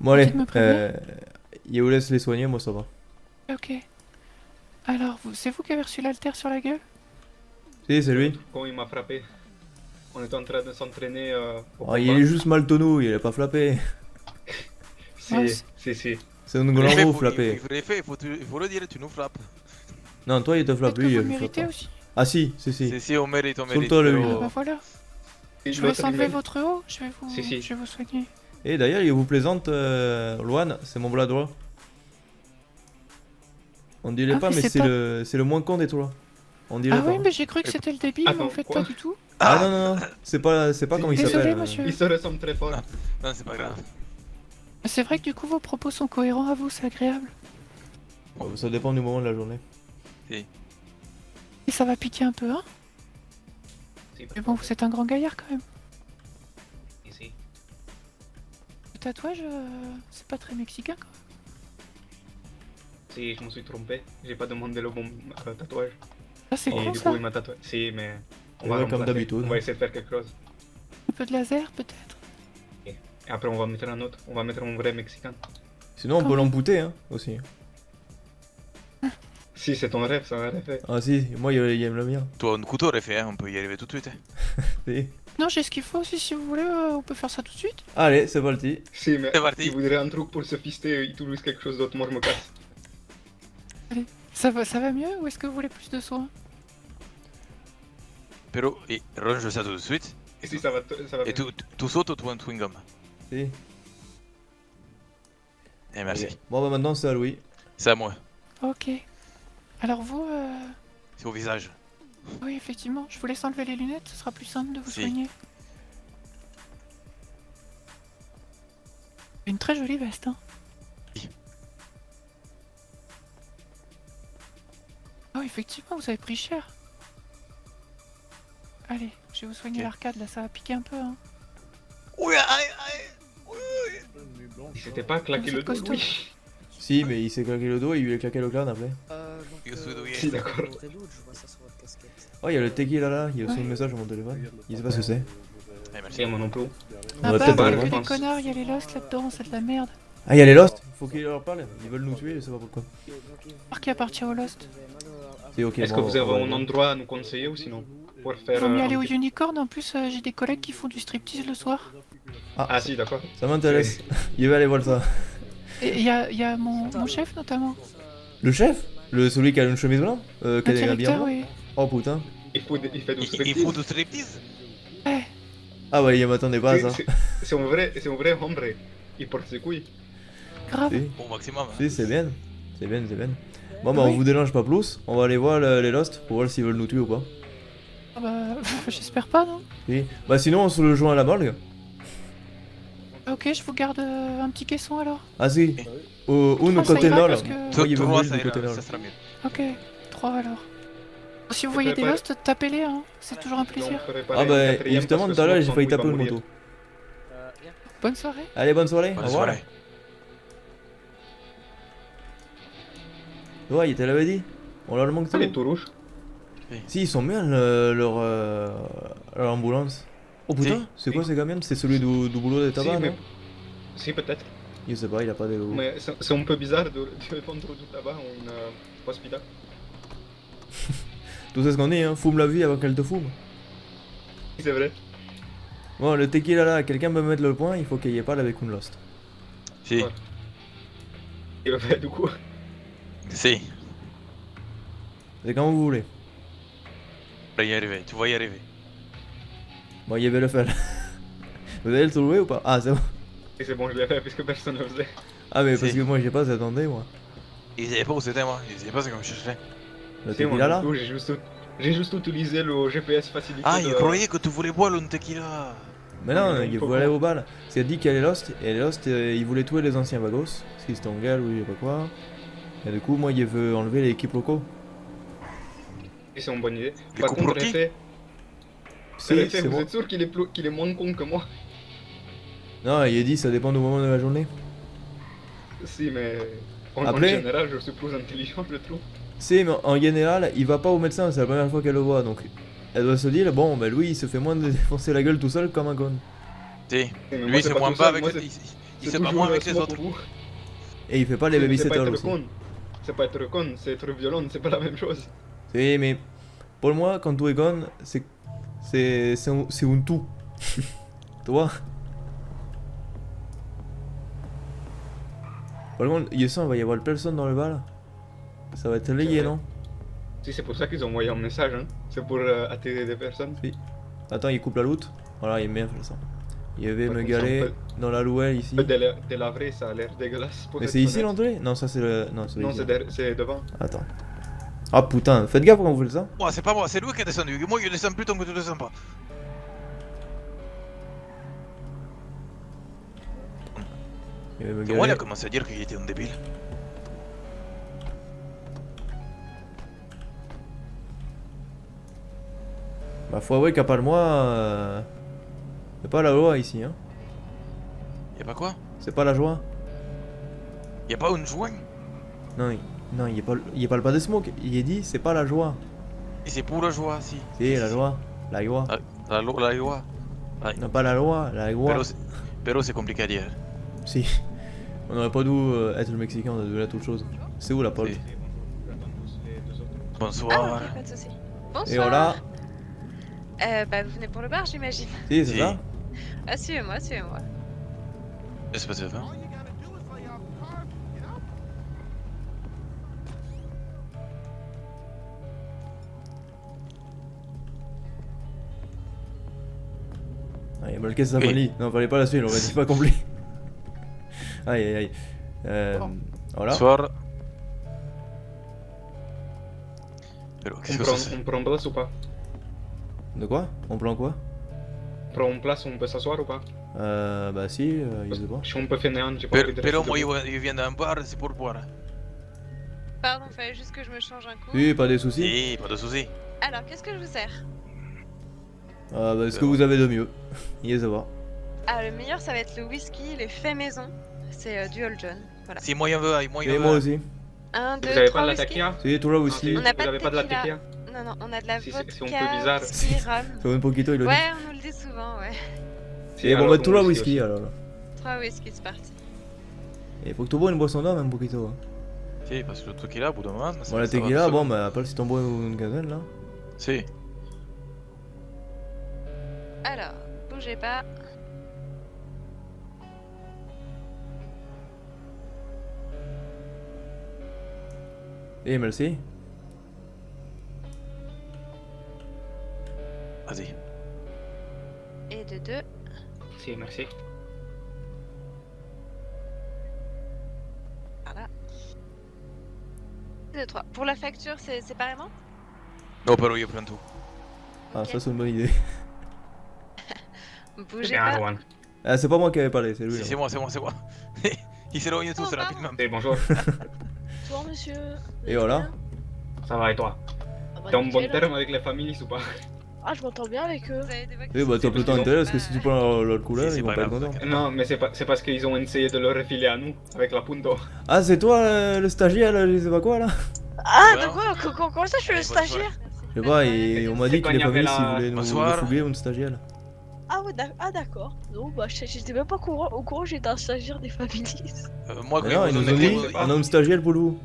Bon allez, Merci de me prévenir. Yéo laisse les soigner, moi ça va. Ok. Alors, c'est vous qui avez reçu l'altère sur la gueule? Si, c'est lui. Quand il m'a frappé, on était en train de s'entraîner au Oh, il combat. est juste mal tonneau, il est pas flappé. Ouais, Si. C'est un Il glango faut, flappé. il faut le dire, tu nous frappes. Non, toi il te flappe, peut-être que lui vous il le le flappe méritez pas. aussi. Ah si, si. Si, on mérite, on Sur le mérite. toit, le Ah Oh. bah voilà. Et Je vous laisse l'autre, il enlever m'a- votre haut, je vais Si. je vais vous soigner. Et d'ailleurs, il vous plaisante, Loan, c'est mon bras droit. On dirait Ah pas, oui, mais c'est c'est pas- le moins con des trois. On dirait Ah pas. oui, mais j'ai cru que c'était le débile, mais en Attends, fait quoi pas du tout. Ah non, non, non, c'est pas comment il Désolé, s'appelle. monsieur. Il se ressemble très fort. Non, c'est pas grave. C'est vrai que du coup vos propos sont cohérents à vous, c'est agréable. Ça dépend du moment de la journée. Et ça va piquer un peu, hein? Si, Mais bon, vous êtes un grand gaillard quand même. si. Le tatouage, c'est pas très mexicain quoi. Si, je me suis trompé. J'ai pas demandé le bon tatouage. Ah, c'est Et con du ça. coup, il m'a tatoué. Si, mais on Ouais, va comme remplacer. d'habitude. On va essayer de faire quelque chose. Un peu de laser peut-être. Et après, on va mettre un autre. On va mettre un vrai mexicain. Sinon, on peut Comment l'amputer, hein, aussi. Si, c'est ton rêve, ça va rêver. Ah si, moi il aime le mien. Toi, un couteau aurait fait, hein, on peut y arriver tout de suite. Si. Non, j'ai ce qu'il faut aussi si vous voulez, on peut faire ça tout de suite. Allez, c'est parti. Si, mais C'est parti. il voudrait un truc pour se fister, il utilise quelque chose d'autre. Moi, je me casse. Ça va mieux ou est-ce que vous voulez plus de soins? Pero, range ça tout de suite. Et si, ça va Et bien. tu sautes ou tu un chewing gum. Si. Eh, merci. Ok. Bon bah maintenant c'est à Louis. C'est à moi. Ok. Alors vous, C'est au visage. oui effectivement, je vous laisse enlever les lunettes, ce sera plus simple de vous Si. soigner. Une très jolie veste, hein. Si. Oh effectivement, vous avez pris cher. Allez, je vais vous soigner Ok. l'arcade là, ça va piquer un peu, hein. Oui, aïe. Il s'était pas claqué Vous le êtes dos, costaud. oui. Si, mais il s'est claqué le dos et il lui a claqué le crâne après. Io suis douillet. Si, d'accord. Oh, il y a le tequila là, il y a aussi Ouais. un message sur mon téléphone. Il sait pas ce que c'est. Eh, merci. Si, moi non plus. On Ah va bah, peut-être que aller voir, je des pense. connards, il y a les Lost là-dedans, c'est de la merde. Ah, il y a les Lost. Faut qu'ils leur parlent. Ils veulent nous tuer, je sais pas pourquoi. Marc qui appartient au Lost. C'est ok. Est-ce bon, que vous avez on va un endroit à nous conseiller ou sinon pour faire. Faut mieux aller un au petit- Unicorn, en plus j'ai des collègues qui font du striptease le soir. Ah, si, d'accord. Ça m'intéresse. Il va aller voir ça. Et il y a mon chef notamment. Le chef celui qui a une chemise blanche Qui Le a des habits directeur, blancs oui. Oh putain. Il fait du Il striptease. faut du striptease. Ouais, Ah ouais, il m'attendait pas à ça. C'est un vrai hombre. Il porte ses couilles. grave. Si, Au maximum. Hein. si, c'est bien. C'est bien, c'est bien. Bon bah on Oui. vous dérange pas plus. On va aller voir les Lost pour voir s'ils veulent nous tuer ou pas. Ah bah, j'espère pas, non? Si. Bah sinon on se le joint à la morgue. Ok, je vous garde un petit caisson alors. Ah si. Ou Trois, nous ça côté ira, nord. parce que- Toi, il veut Trois, mourir ça du côté ira, nord. ça sera mieux. Ok, 3 alors. Si vous Je voyez des prépare- Lost, tapez-les, hein. C'est toujours un plaisir. Ah bah justement tout à l'heure j'ai failli taper une moto. Bonne soirée. Allez bonne soirée. Bonne Au revoir. soirée. Ouais, il te l'avait dit. On leur manque Ah, les tout. tout rouges. Si, ils sont bien leur ambulance. Oh putain, Si. c'est quoi ces camions? C'est celui du boulot des tabacs, Si, mais- non? Si, peut-être. Je sais pas, il a pas de logo. Mais c'est un peu bizarre de vendre du tabac en hospital. Tout ce qu'on dit, hein, fume la vie avant qu'elle te fume. C'est vrai. Bon, le tequila là, quelqu'un peut me mettre le point, il faut qu'il y ait pas avec une Lost. Si, Ouais. Il va faire du coup. si. C'est quand vous voulez. Tu vas y arriver, tu vas y arriver. Bon, il y avait le faire. Vous allez le trouver ou pas? Ah, c'est bon. Et c'est bon, je l'ai fait puisque personne ne le faisait. Ah, mais parce Si. que moi j'ai pas, j'attendais moi. Ils savaient pas où c'était, moi. Ils savaient pas ce que je cherchais. Le Si, moi tequila là? non plus, j'ai juste utilisé le GPS facilité. Ah, de- je croyais que tu voulais boire le tequila. Mais non, mais il faut faut aller pas. au bal. Parce qu'il a dit qu'il y a les Lost, et les Lost, ils voulaient tuer les anciens Vagos. Parce qu'ils étaient en guerre ou je sais pas quoi. Et du coup, moi, il veut enlever les équipes locaux. Et c'est une bonne idée. Les Par coupes contre, bloquées Réfé, Si, Réfé, c'est vous bon. êtes sûr qu'il est moins con que moi? Non, il a dit ça dépend du moment de la journée. Si, mais en Après- général, je suis plus intelligent, je trouve. Si, mais en général, il va pas au médecin, c'est la première fois qu'elle le voit. Donc, elle doit se dire, bon, ben lui, il se fait moins de défoncer la gueule tout seul comme un con. Si. Mais moi, Lui, c'est c'est pas moins tout bas seul, avec. moi, Il Il C'est se bat toujours moins avec les smoke autres. pour vous. Et il fait pas les C'est pas babysitters être aussi. con. C'est pas être con, c'est être violent, c'est pas la même chose. Oui, mais pour moi, quand tu es con, c'est un tout. Tu vois? Par contre, il va y avoir personne dans le bal. Ça va être légué, vrai. non? Si, c'est pour ça qu'ils ont envoyé un message, hein. C'est pour attirer des personnes. Attends, il coupe la loot. Voilà, il met ça. Il va Par me contre, garer c'est dans la louelle ici. un peu délabré, ça a l'air dégueulasse. Pour Mais être c'est ici honnête. l'entrée? Non, ça c'est le. Non, c'est Non, ici. c'est devant. Attends. Ah putain, faites gaffe quand vous faites ça. Moi, c'est pas moi, c'est lui qui est descendu. Moi, je descends plus tant que tu descends pas. Il va me C'est moi, il a garer. commencé à dire qu'il était un débile. Bah, faut avouer qu'à part moi. C'est pas la loi ici, hein. Y'a pas quoi? C'est pas la joie. Y'a pas une joie? Non, non, il parle pas de smoke. Il est dit, c'est pas la joie. Et c'est pour la joie, si. C'est la joie. La joie. Ah, la loi. Ouais. Non, pas la loi, la joie. Pero c'est compliqué à dire. Si. On aurait pas dû être le Mexicain, on a dû la toute chose. C'est où la Paul? Si. Ah, Bonsoir. ok, pas de soucis. Bonsoir. Et voilà. Bah, vous venez pour le bar, j'imagine. Si, c'est Si. ça. Ah, suivez-moi, suivez-moi. Espèce de vin. Ah, il a bloqué sa Oui. folie. Non, fallait pas la suivre, on va dire pas complet. Aïe aïe aïe. Voilà. Bonsoir. Pero, qu'est-ce que c'est? On prend place ou pas? De quoi? On prend quoi? On prend place, on peut s'asseoir ou pas? Bah si, je sais pas. Je suis un peu fainéant, j'ai pas envie de Pero rester moi, debout. il vient d'un bar, c'est pour boire. Pardon, fallait juste que je me change un coup. Oui, pas des soucis. Si, pas de soucis. Alors, qu'est-ce que je vous sers? Bah, ce que vous avez de mieux. Il est va. Ah, le meilleur, ça va être le whisky, il est fait maison. C'est du Old John. Voilà. Si moi, il veut, moi, il Et veut. moi aussi. Un, deux, Vous avez trois pas de la whisky. tequila? Si, toi là aussi. On n'a pas Vous de avez pas de la tequila. tequila? Non, non, on a de la Si, vodka, c'est un peu bizarre. whisky, rhum. C'est un poquito, il le dit. Ouais, on nous le dit souvent, ouais. Et bon, alors, bah, tout là bon whisky aussi. alors. Trois whisky, c'est parti. Il faut que tu bois une boisson d'homme, un poquito. Hein. Si, parce que le tequila, au bout d'un moment, ça Bon, la ça va tequila, tout bon, seul. bah, après, si t'en bois une quinzaine là. Si. Alors, bougez pas. Et merci. Vas-y. Et de deux. Si, merci. Voilà. Et de trois. Pour la facture, c'est séparément? Non, pero je prends tout. Ah, ça, c'est une bonne idée. Bougez Bien, pas. Rowan. Ah, c'est pas moi qui avais parlé, c'est lui. Si, là. c'est moi. Il s'éloigne tous Oh, pardon. rapidement. Eh, bonjour. Bonsoir monsieur. Et voilà. Ça va et toi? Ah bah, T'es en bon nickel. terme avec les familles ou pas? Ah, je m'entends bien avec eux. Vous avez des voix qui Oui, bah, sont t'as plus le temps super d'intérêt parce que bas. si tu prends leur couleur, Si, c'est ils vont pas pas être grave, contents. t'inquiète. Non, mais c'est parce qu'ils ont essayé de le refiler à nous avec la punto. Ah, c'est toi le stagiaire, là, je sais pas quoi là? Ah, Ouais. de quoi comment ça je suis le Allez, bonne soirée. stagiaire? Je sais pas, et on m'a dit C'est qu'il quand est il y pas avait venu la- s'il voulait nous Bonsoir. fouiller une stagiaire. Ah ouais, d'accord. Non, bah j'étais même pas au courant j'étais un stagiaire des familles. Moi, quand Mais non, ils ils nous ont ont dit, décrit- on a une stagiaire pour vous.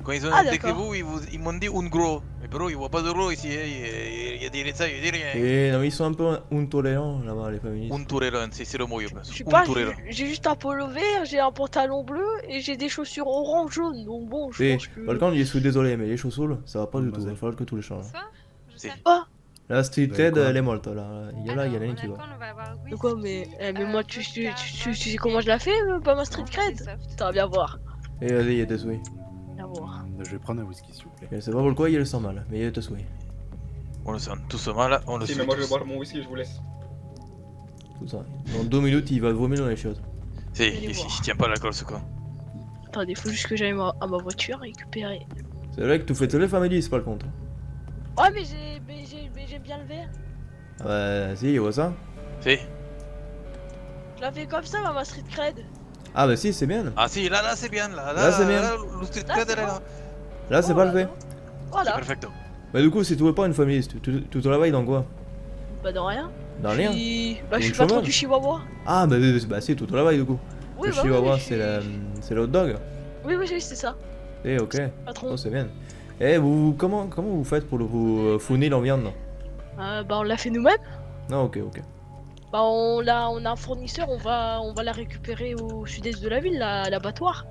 quand ils ont Ah, décrit d'accord. vous, ils m'ont dit un gros. Mais pero, ils voient pas de gros ici. Il y a des ça, il y a des rien. Et non, mais ils sont un peu intolérants là-bas, les féministes. Un tourelon, c'est le mot, je pense. Je sais Un pas, tourelon. j'ai juste un polo vert, j'ai un pantalon bleu et j'ai des chaussures orange jaune. Donc bon, je Et, pense que. par contre, je suis désolé, mais les chaussures, ça va pas du tout. Il va Mademoiselle. falloir que tu les changes. Bonsoir. Je Si. sais. La street Vous avez cred, quoi elle est morte là. Il y a là, il y en a une qui va. On va avoir De quoi, mais moi tu sais comment je la fais, pas ma street cred? T'as bien voir. Et vas-y, il y a tes souhaits. Bien voir. Je vais prendre un whisky, s'il vous plaît. Je sais pas pourquoi il le sent mal, mais il y a tes souhaits. On le sent tous mal, on le Si, sait mais moi je vais tous. boire mon whisky, je vous laisse. Tout ça. Dans 2 minutes, il va vomir dans les chiottes. Si, il tient pas l'alcool, ce con. Attendez, faut juste que j'aille à ma voiture récupérer. C'est vrai que tu fais tous les families, par contre. Ouais, mais j'aime bien le vert. Ah bah, si, il voit ça. Si. Je la fais comme ça, ma street cred. Ah bah si, c'est bien. Ah si, là c'est bien, Là, c'est bien. Le street Là, cred, c'est elle est bon. là. Là, c'est Oh, pas le fait. non. C'est Voilà. perfecto. Bah du coup, si tu veux pas une famille, tu travailles dans quoi? Bah, dans rien. Dans rien. Bah, je Une suis patron chômage. du Chihuahua. Ah bah si, tu travailles du coup. Oui, Le bah chihuahua, oui, c'est le hot dog. Oui, oui, oui, c'est ça. Eh, ok. Patron. Oh, c'est bien. Eh, comment vous faites pour vous fournir en viande? Bah, on l'a fait nous-mêmes. Non, ok, ok. Bah, on a un fournisseur, on va la récupérer au sud-est de la ville, l'abattoir.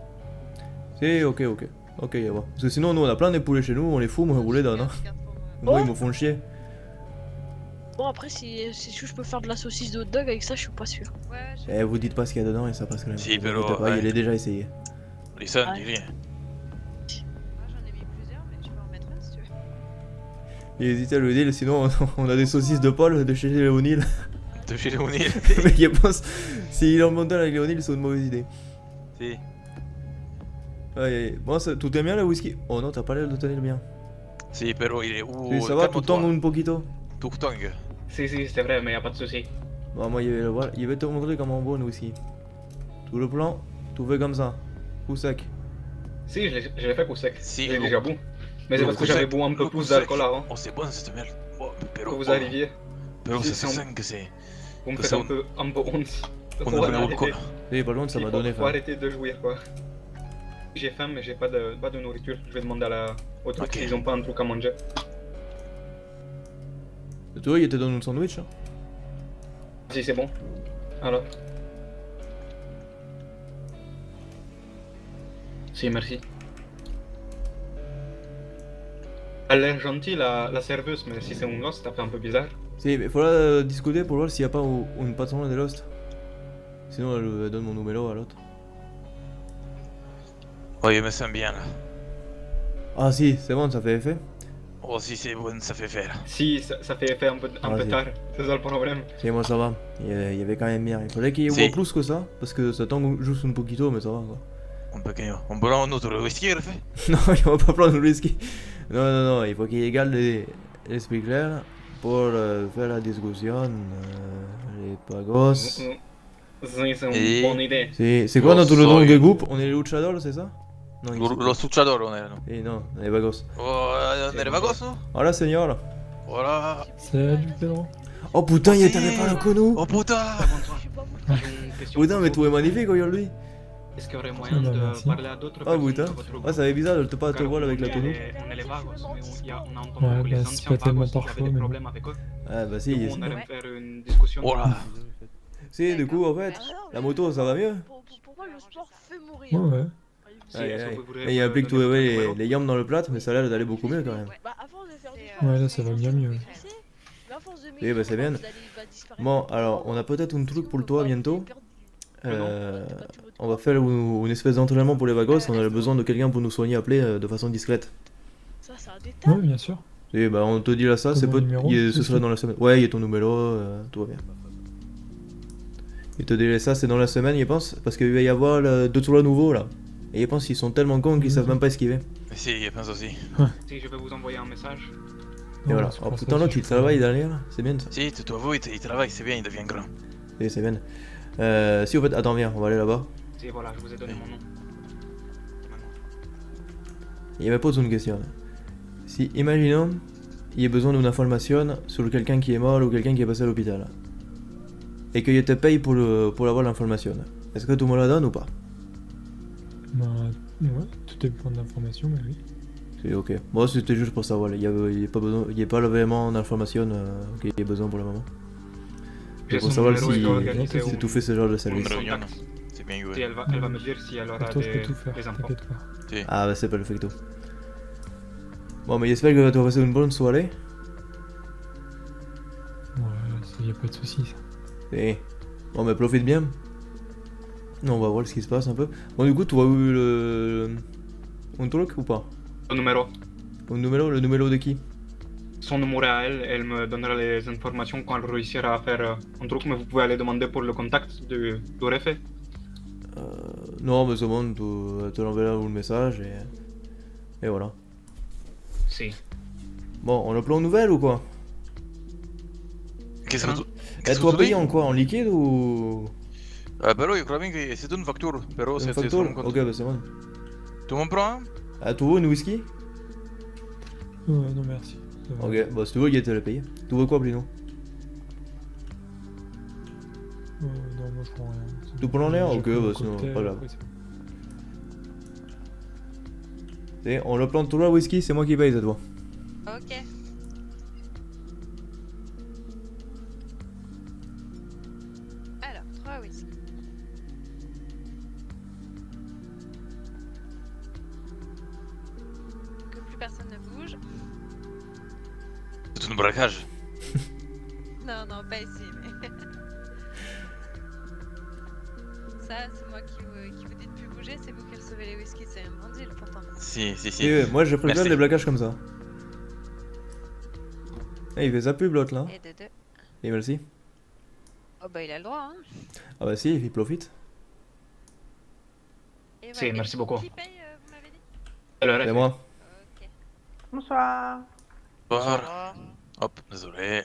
C'est ok, ok. Ok, y'a voir. Parce que sinon, nous, on a plein de poulets chez nous, on les fout, moi, on vous les donne. Hein. Moi, ils me font chier. Bon, après, si je peux faire de la saucisse de hot dog avec ça, je suis pas sûr. Ouais, Eh, vous dites pas ce qu'il y a dedans et ça passe quand même. Si, Vous pero, inquiétez pas, ouais. il est déjà essayé. Listen, Ouais. dis rien. j'en ai mis plusieurs, mais tu peux en mettre une si tu veux. Il hésitait à le dire, sinon, on a des saucisses de Paul de chez Léonil. De chez Léonil. Mais il pense, s'il est en montagne avec Léonil, c'est une mauvaise idée. Si. Ouais, bon, tout est bien le whisky. Oh non, t'as pas l'air de tenir bien. Si, pero il est où? Sí, ça va, tout tombe un poquito. Tout tong. Si, si, c'est vrai, mais y a pas de souci. Bon, moi, il va te montrer comment on boit le whisky. Tout le plan, tout fait comme ça. Coup sec. Si, je l'ai fait coup sec. Si, Il est le- déjà bon. Mais c'est le parce que coup j'avais sec, bu un peu le coup plus sec. d'alcool avant. Oh, c'est bon cette merde. Oh, pero, Quand vous arriviez, Pero Si, ça c'est se un- sent que c'est. vous me Que faites ça, un peu honte. On Faut a donné au arrêter. quoi. Et pas loin, ça m'a donné Faut faim. arrêter de jouir, quoi. J'ai faim, mais j'ai pas de nourriture. Je vais demander au truc Ok. s'ils ont pas un truc à manger. Tu vois, il te donne un sandwich. Hein. Si, c'est bon. Alors. Si, merci. Elle a l'air gentille, la serveuse, mais si c'est un gosse, ça fait un peu bizarre. Si, mais faudra discuter pour voir s'il n'y a pas une patronne de Lost. Sinon, elle donne mon numéro à l'autre. Oh, je me sens bien là. Ah si, c'est bon, ça fait effet. Oh, si c'est bon, ça fait faire. Si, ça fait effet un peu Vas-y. tard. C'est ça le problème. Si, moi ça va. Il y avait quand même bien. Il faudrait qu'il y Si. ait plus que ça, parce que ça tombe juste un poquito, mais ça va quoi. Un pequeño. Un blanc, un autre whisky, il fait. Non, il va pas prendre le whisky. Non, non, non, il faut qu'il égale l'esprit clair pour faire la discussion. Les pagos. Si, c'est Et- une bonne idée. C'est quoi Yo notre nom soy- de groupe? On est les luchadores, c'est ça? Non, Los luchadores, on est là, non? Eh non, les vagos. Oh, on est les vagos, non? Hola, señor. Voilà. Salut Pedro. Oh putain, Oh, il si. t'avait pas le connu. Oh putain! Je suis pas vous. J'ai une question Putain, mais pour tout vous. est magnifique aujourd'hui. Est-ce qu'il y aurait moyen bah, de merci. parler à d'autres Ah personnes putain. de votre groupe? Ah, ça va être bizarre de te pas te Car voir avec la on tonneau. est les vagos, mais on a entendu Ouais, que les bah, c'est anciens pas tellement vagos parfois, avaient des mais bon. problèmes avec eux. Ah bah si, Du coup, si. on allait faire une discussion. Voilà. Si, du coup, en fait, la moto, ça va mieux. Pour moi, le sport fait mourir. Ouais, ouais. Si, Aïe, est-ce que aïe. vous voudrez Et il y a me plus que donner tu votre avais numéro? les yams dans le plat, mais ça a l'air d'aller beaucoup mieux quand même. Bah, à force de faire du C'est, sport, Ouais, là, ça va bien mieux. tu sais, mais à force de Eh bah, c'est bien. vous allez- va disparaître. Bon, alors, on a peut-être un truc pour le toit bientôt. On va faire une espèce d'entraînement pour les vagos. On a besoin de quelqu'un pour nous soigner appelé de façon discrète. Ça, c'est un Ouais, détail. bien sûr. Et bah, on te dit là ça, T'as c'est mon pas. numéro, Ce c'est sera sûr. dans la semaine. Ouais, il y a ton numéro, tout va bien. Il te dit ça, c'est dans la semaine, il pense, parce qu'il va y avoir deux tours nouveaux là. Et il pense qu'ils sont tellement cons qu'ils savent même pas esquiver. Mais si, je pense aussi. Si, je vais vous envoyer un message. Et voilà. c'est Oh pour ça putain, que l'autre je il suis travaille derrière là, c'est bien ça. Si, tu dois avouer, il travaille, c'est bien, il devient grand. Et c'est bien. Si, au fait, attends, viens, on va aller là-bas. Si, voilà, je vous ai donné mon nom. Il me pose une question. Là. Si, imaginons, il y a besoin d'une information sur quelqu'un qui est mort ou quelqu'un qui est passé à l'hôpital. Et que je te paye pour avoir l'information. Est-ce que tu me la donnes ou pas? Bah, ouais, tout dépend de l'information, mais oui. C'est ok. Moi, c'était juste pour savoir. Il n'y a pas vraiment d'information qu'il y a besoin pour le moment. J'ai Pour son savoir numéro, si, il doit organiser si un- tu fais ce genre de un service. réunion, contact. C'est bien Si, joué. elle va me dire si elle aura Pour toi, je peux des tout faire, infos. t'inquiète pas. Si. Ah, bah c'est perfecto. Bon, mais j'espère que tu vas passer une bonne soirée. Ouais, y a pas de soucis, ça. Et... Bon, mais profite bien. On va voir ce qui se passe un peu. Bon, du coup, tu as eu un truc ou pas? Le numéro. Le numéro de qui? Son numéro à elle, elle me donnera les informations quand elle réussira à faire un truc, mais vous pouvez aller demander pour le contact du réfé. Non, mais c'est bon, tu te l'enverras le message et voilà. Si. Bon, on a plein de nouvelles ou quoi? Qu'est-ce que tu. Et Qu'est-ce toi que tu payé dis? en quoi? En liquide ou... Pero je crois bien que c'est une facture. Pero Une c'est facture? sur mon compte. Ok, bah c'est bon. Tu m'en prends un? Ah, tu veux une whisky? Ouais, non, merci. Ça va. Ok, bah si tu veux, il te le payer. Tu veux quoi, Blino? Non, moi je prends rien. Tout pour l'en l'air? J'ai Ok, pris mon bah sinon, cocktail, pas grave. après, c'est bon. Et on le plante tout le whisky, c'est moi qui paye cette fois. Ok. Alors, 3 whisky. Que plus personne ne bouge. C'est un braquage. Non, non, pas ici, mais... Ça, c'est moi qui vous dis de plus bouger, c'est vous qui recevez les whisky, c'est un bon deal pourtant. Si, si, si. Et moi je préfère Merci. des plaquages comme ça. Eh, il fait sa pub l'autre là. Et de deux. Et merci. Oh bah il a le droit, hein. Ah bah si, il profite. Et Si, merci beaucoup. Qui paye, vous m'avez dit? C'est le C'est reste. moi. Ok. Bonsoir. Bonsoir. Hop, désolé.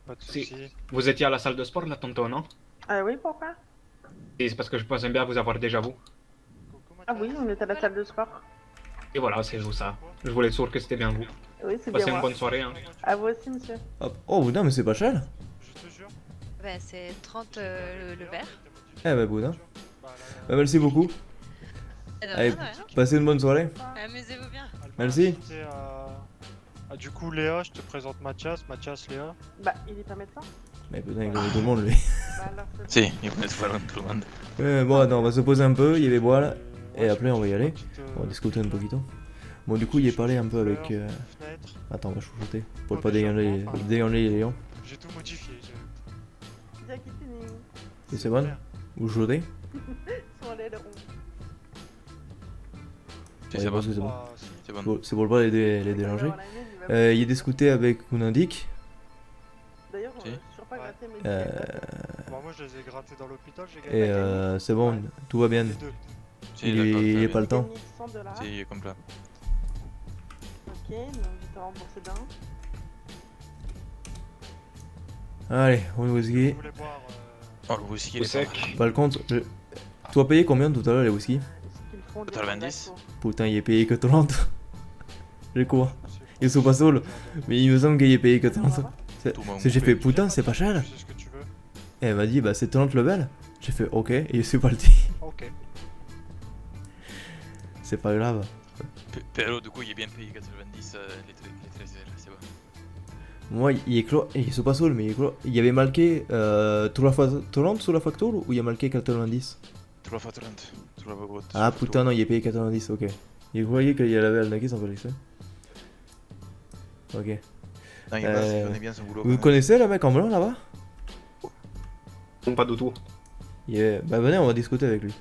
Pas de Si. soucis. Vous étiez à la salle de sport là tantôt, non? Oui, pourquoi? Si, c'est parce que je pensais bien vous avoir déjà vous. Ah oui, on est à la salle de sport. Et voilà, c'est juste ça. Je voulais être sûr que c'était bien vous. Oui, c'est Passez bien une moi. bonne soirée. Hein. À vous aussi, monsieur. Hop. Oh boudin, mais c'est pas cher. Je te jure. Bah c'est 30 le verre. Eh bah boudin. Bah merci beaucoup. Et de Allez, rien, de rien. passez une bonne soirée. Amusez-vous bien. Merci. Du coup, Léa, je te présente Mathias. Mathias, Léa. Bah, il est pas médecin. Mais putain, il connaît tout le monde lui. Bah alors, c'est Si, il va faire tout le monde. Bon, attends, on va se poser un peu, il y avait boire là. Et Ouais, après, on va y aller. petite, On va discuter un poquito. Bon, du coup, il est parlé un peu avec. fenêtre. Attends, on va chuchoter. Pour Oh, pas déjà, dégainer enfin. les lions. J'ai tout modifié. Jackie Tuning. Et c'est bon? Vous chuchotez? Sur l'aileron. Si, Ouais, c'est bon. parce que c'est bon. Ah, si. C'est bon. Bon, c'est pour pas les déranger. Alors, la mienne, il va- Il est discuté avec Unandic. D'ailleurs, Si. je suis pas gratté mes Euh, Bon, moi, je les ai grattés dans l'hôpital. J'ai Et gagné c'est bon, tout va bien. les deux. Si, Il d'accord, est très pas bien. le temps. 100 $. Si, il est complet. Ok, donc je t'ai remboursé d'un. Allez, on Je whisky. voulais boire. Oh, le whisky, il Au est sec. pas mal. Pas le compte. Tu as payé combien tout à l'heure les whisky? Est-ce qu'ils font des 90. bons d'accord? Putain, il est payé que 30. J'ai quoi? C'est Ils sont pas saules. Mais il me semble qu'il est payé que 30. Tout mon J'ai coupé. fait putain, c'est pas cher. Tu sais ce que tu veux. Et elle m'a dit, bah c'est 30 level. J'ai fait ok, et je suis parti. Ok. C'est pas grave. Pero, du coup, il est bien payé 90 les 13 heures, c'est bon. Moi, il est clos. Il est pas saoul, mais il est clos. Il y avait marqué 30 sur la facture ou il y a marqué 90? 3 fois 30. 3 fois goutte. Ah putain, non, il est payé 90, ok. Il croyait qu'il y avait le naki sans faire l'extrait. Ok. Non, il connaît bien son boulot. Vous connaissez le mec en blanc là-bas? Non, pas du tout. Bah venez, on va discuter avec lui.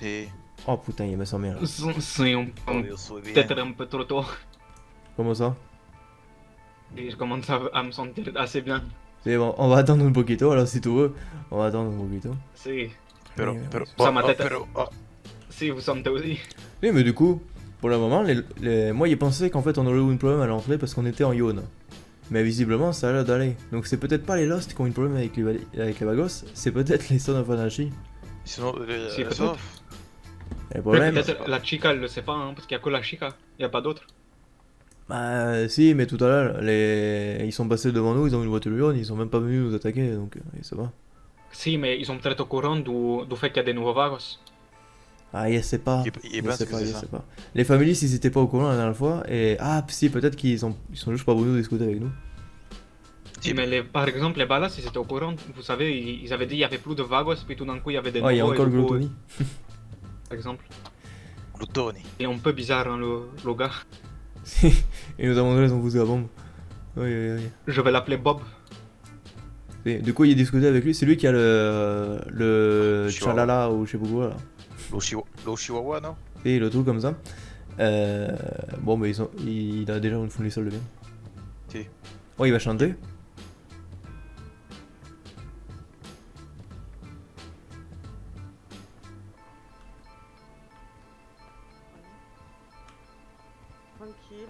C'est. Oh putain, il me sent bien là. C'est peut-être un peu trop tôt. Comment ça? Et je commence à me sentir assez bien. C'est bon, on va attendre un poquito, alors si tu veux, on va attendre un poquito. Si, Pero, Ouais, pero. Ça, oh, ma oh, tête- pero, oh. si vous sentez aussi. Oui, mais du coup, pour le moment, moi, il pensait qu'en fait, on aurait eu un problème à l'entrée parce qu'on était en Yone. Mais visiblement, ça a l'air d'aller. Donc, c'est peut-être pas les Lost qui ont eu un problème avec les Vagos, c'est peut-être les Son of Anarchy. Sinon, Si, peut-être. sauf. Et le problème, Peut-être la chica, elle le sait pas, hein, parce qu'il y a que la chica. Il y a pas d'autre. bah, si, mais tout à l'heure, ils sont passés devant nous, ils ont eu une voiture jaune, ils sont même pas venus nous attaquer, donc, ça va. Si, mais ils sont peut-être au courant du fait qu'il y a des nouveaux vagos. Ah, je sais pas. Il pense que c'est je ça. sais pas. Les familles, ils étaient pas au courant la dernière fois, et ah, si, peut-être qu'ils sont juste pas venus discuter avec nous. Si, mais par exemple, les balas, ils étaient au courant. Vous savez, ils avaient dit qu'il y avait plus de vagos, puis tout d'un coup, il y avait des Oh, il y a nouveaux. encore et du coup, Glutoni. Par exemple. Glutoni. Il est un peu bizarre, hein, le gars. Il nous a montré son fusil à bombe. Oui, oui, oui. Je vais l'appeler Bob. Et du coup, il a discuté avec lui, c'est lui qui a le Chihuahua. Chalala ou je sais pas quoi là. Le Chihuahua, non? Et le truc comme ça. Bon, mais il a déjà une fournisseur de bien. Si. Oh, il va chanter. Tranquille.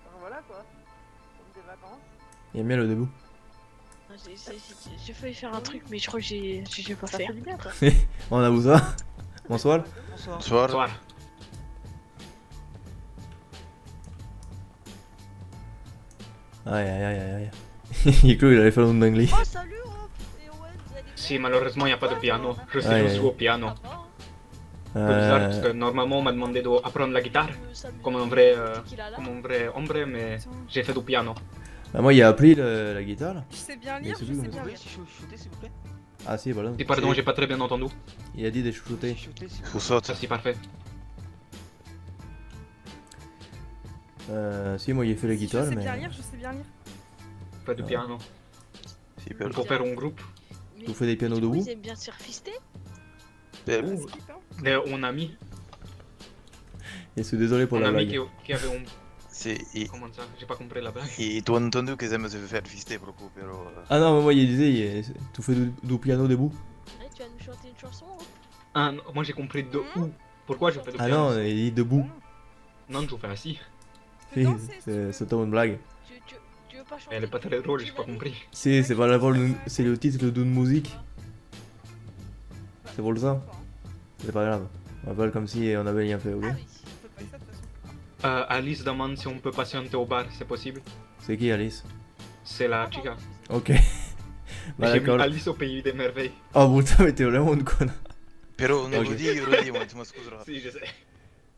Enfin, voilà quoi. Comme des vacances. Il aime bien le debout. J'ai failli faire un truc, mais je crois que j'ai pas Ça fait. fait du bien quoi. On a vous ça. Bonsoir. Bonsoir. Bonsoir. Aïe aïe aïe aïe aïe. Il est cru, il allait faire une dinguerie. Oh salut Rob et Owen, vous allez bien? Si, malheureusement, il n'y a pas de piano. Je sais Aïe, juste aïe. jouer au piano. Un peu bizarre parce que Euh, normalement, on m'a demandé d'apprendre la guitare comme un vrai hombre, mais j'ai fait du piano. bah, moi, il a appris la guitare là. Je sais bien Mais lire, c'est je tout sais comme bien ça. lire. Chuchoter, s'il vous plaît. Ah, si, voilà. Si, pardon, j'ai pas très bien entendu. Il a dit des chouchoutés. Chuchoter, s'il vous plaît. Ça, c'est parfait. Si, moi, il a fait la guitare, Je sais mais. bien lire, je sais bien lire. Pas de Ah. piano. Si, pero. Pour faire un groupe. Mais Vous faites des pianos du coup, debout? ils aiment bien se faire fister. Pero. Ça skip, hein. Un ami. Et c'est désolé pour Un la ami blague. qui avait un. C'est. Comment ça? J'ai pas compris la blague. Et tu as entendu qu'ils aiment se faire fister, propos, pero. Ah non, mais moi, il disait, tu fais du piano debout? Allez, tu vas nous chanter une chanson hein. Ah, non, moi j'ai compris de où. Pourquoi je fais du Ah piano? non, il dit debout. Non, je fais assis. Si, danser, si tu veux. c'est une blague. Tu veux pas chanter Elle est pas très drôle, j'ai pas compris. Si, c'est pas c'est le titre d'une musique. C'est pour ça? C'est pas grave. On va faire comme si on avait rien fait, ok? Ah oui. On peut pas ça de toute façon. Alice demande si on peut patienter au bar, c'est possible? C'est qui Alice? C'est la chica. Ok. Bah J'ai mis d'accord. Alice au pays des merveilles. Oh putain, mais t'es vraiment une conne. Pero non Ok. lo di, moi, tu m'excuseras. Si, je sais.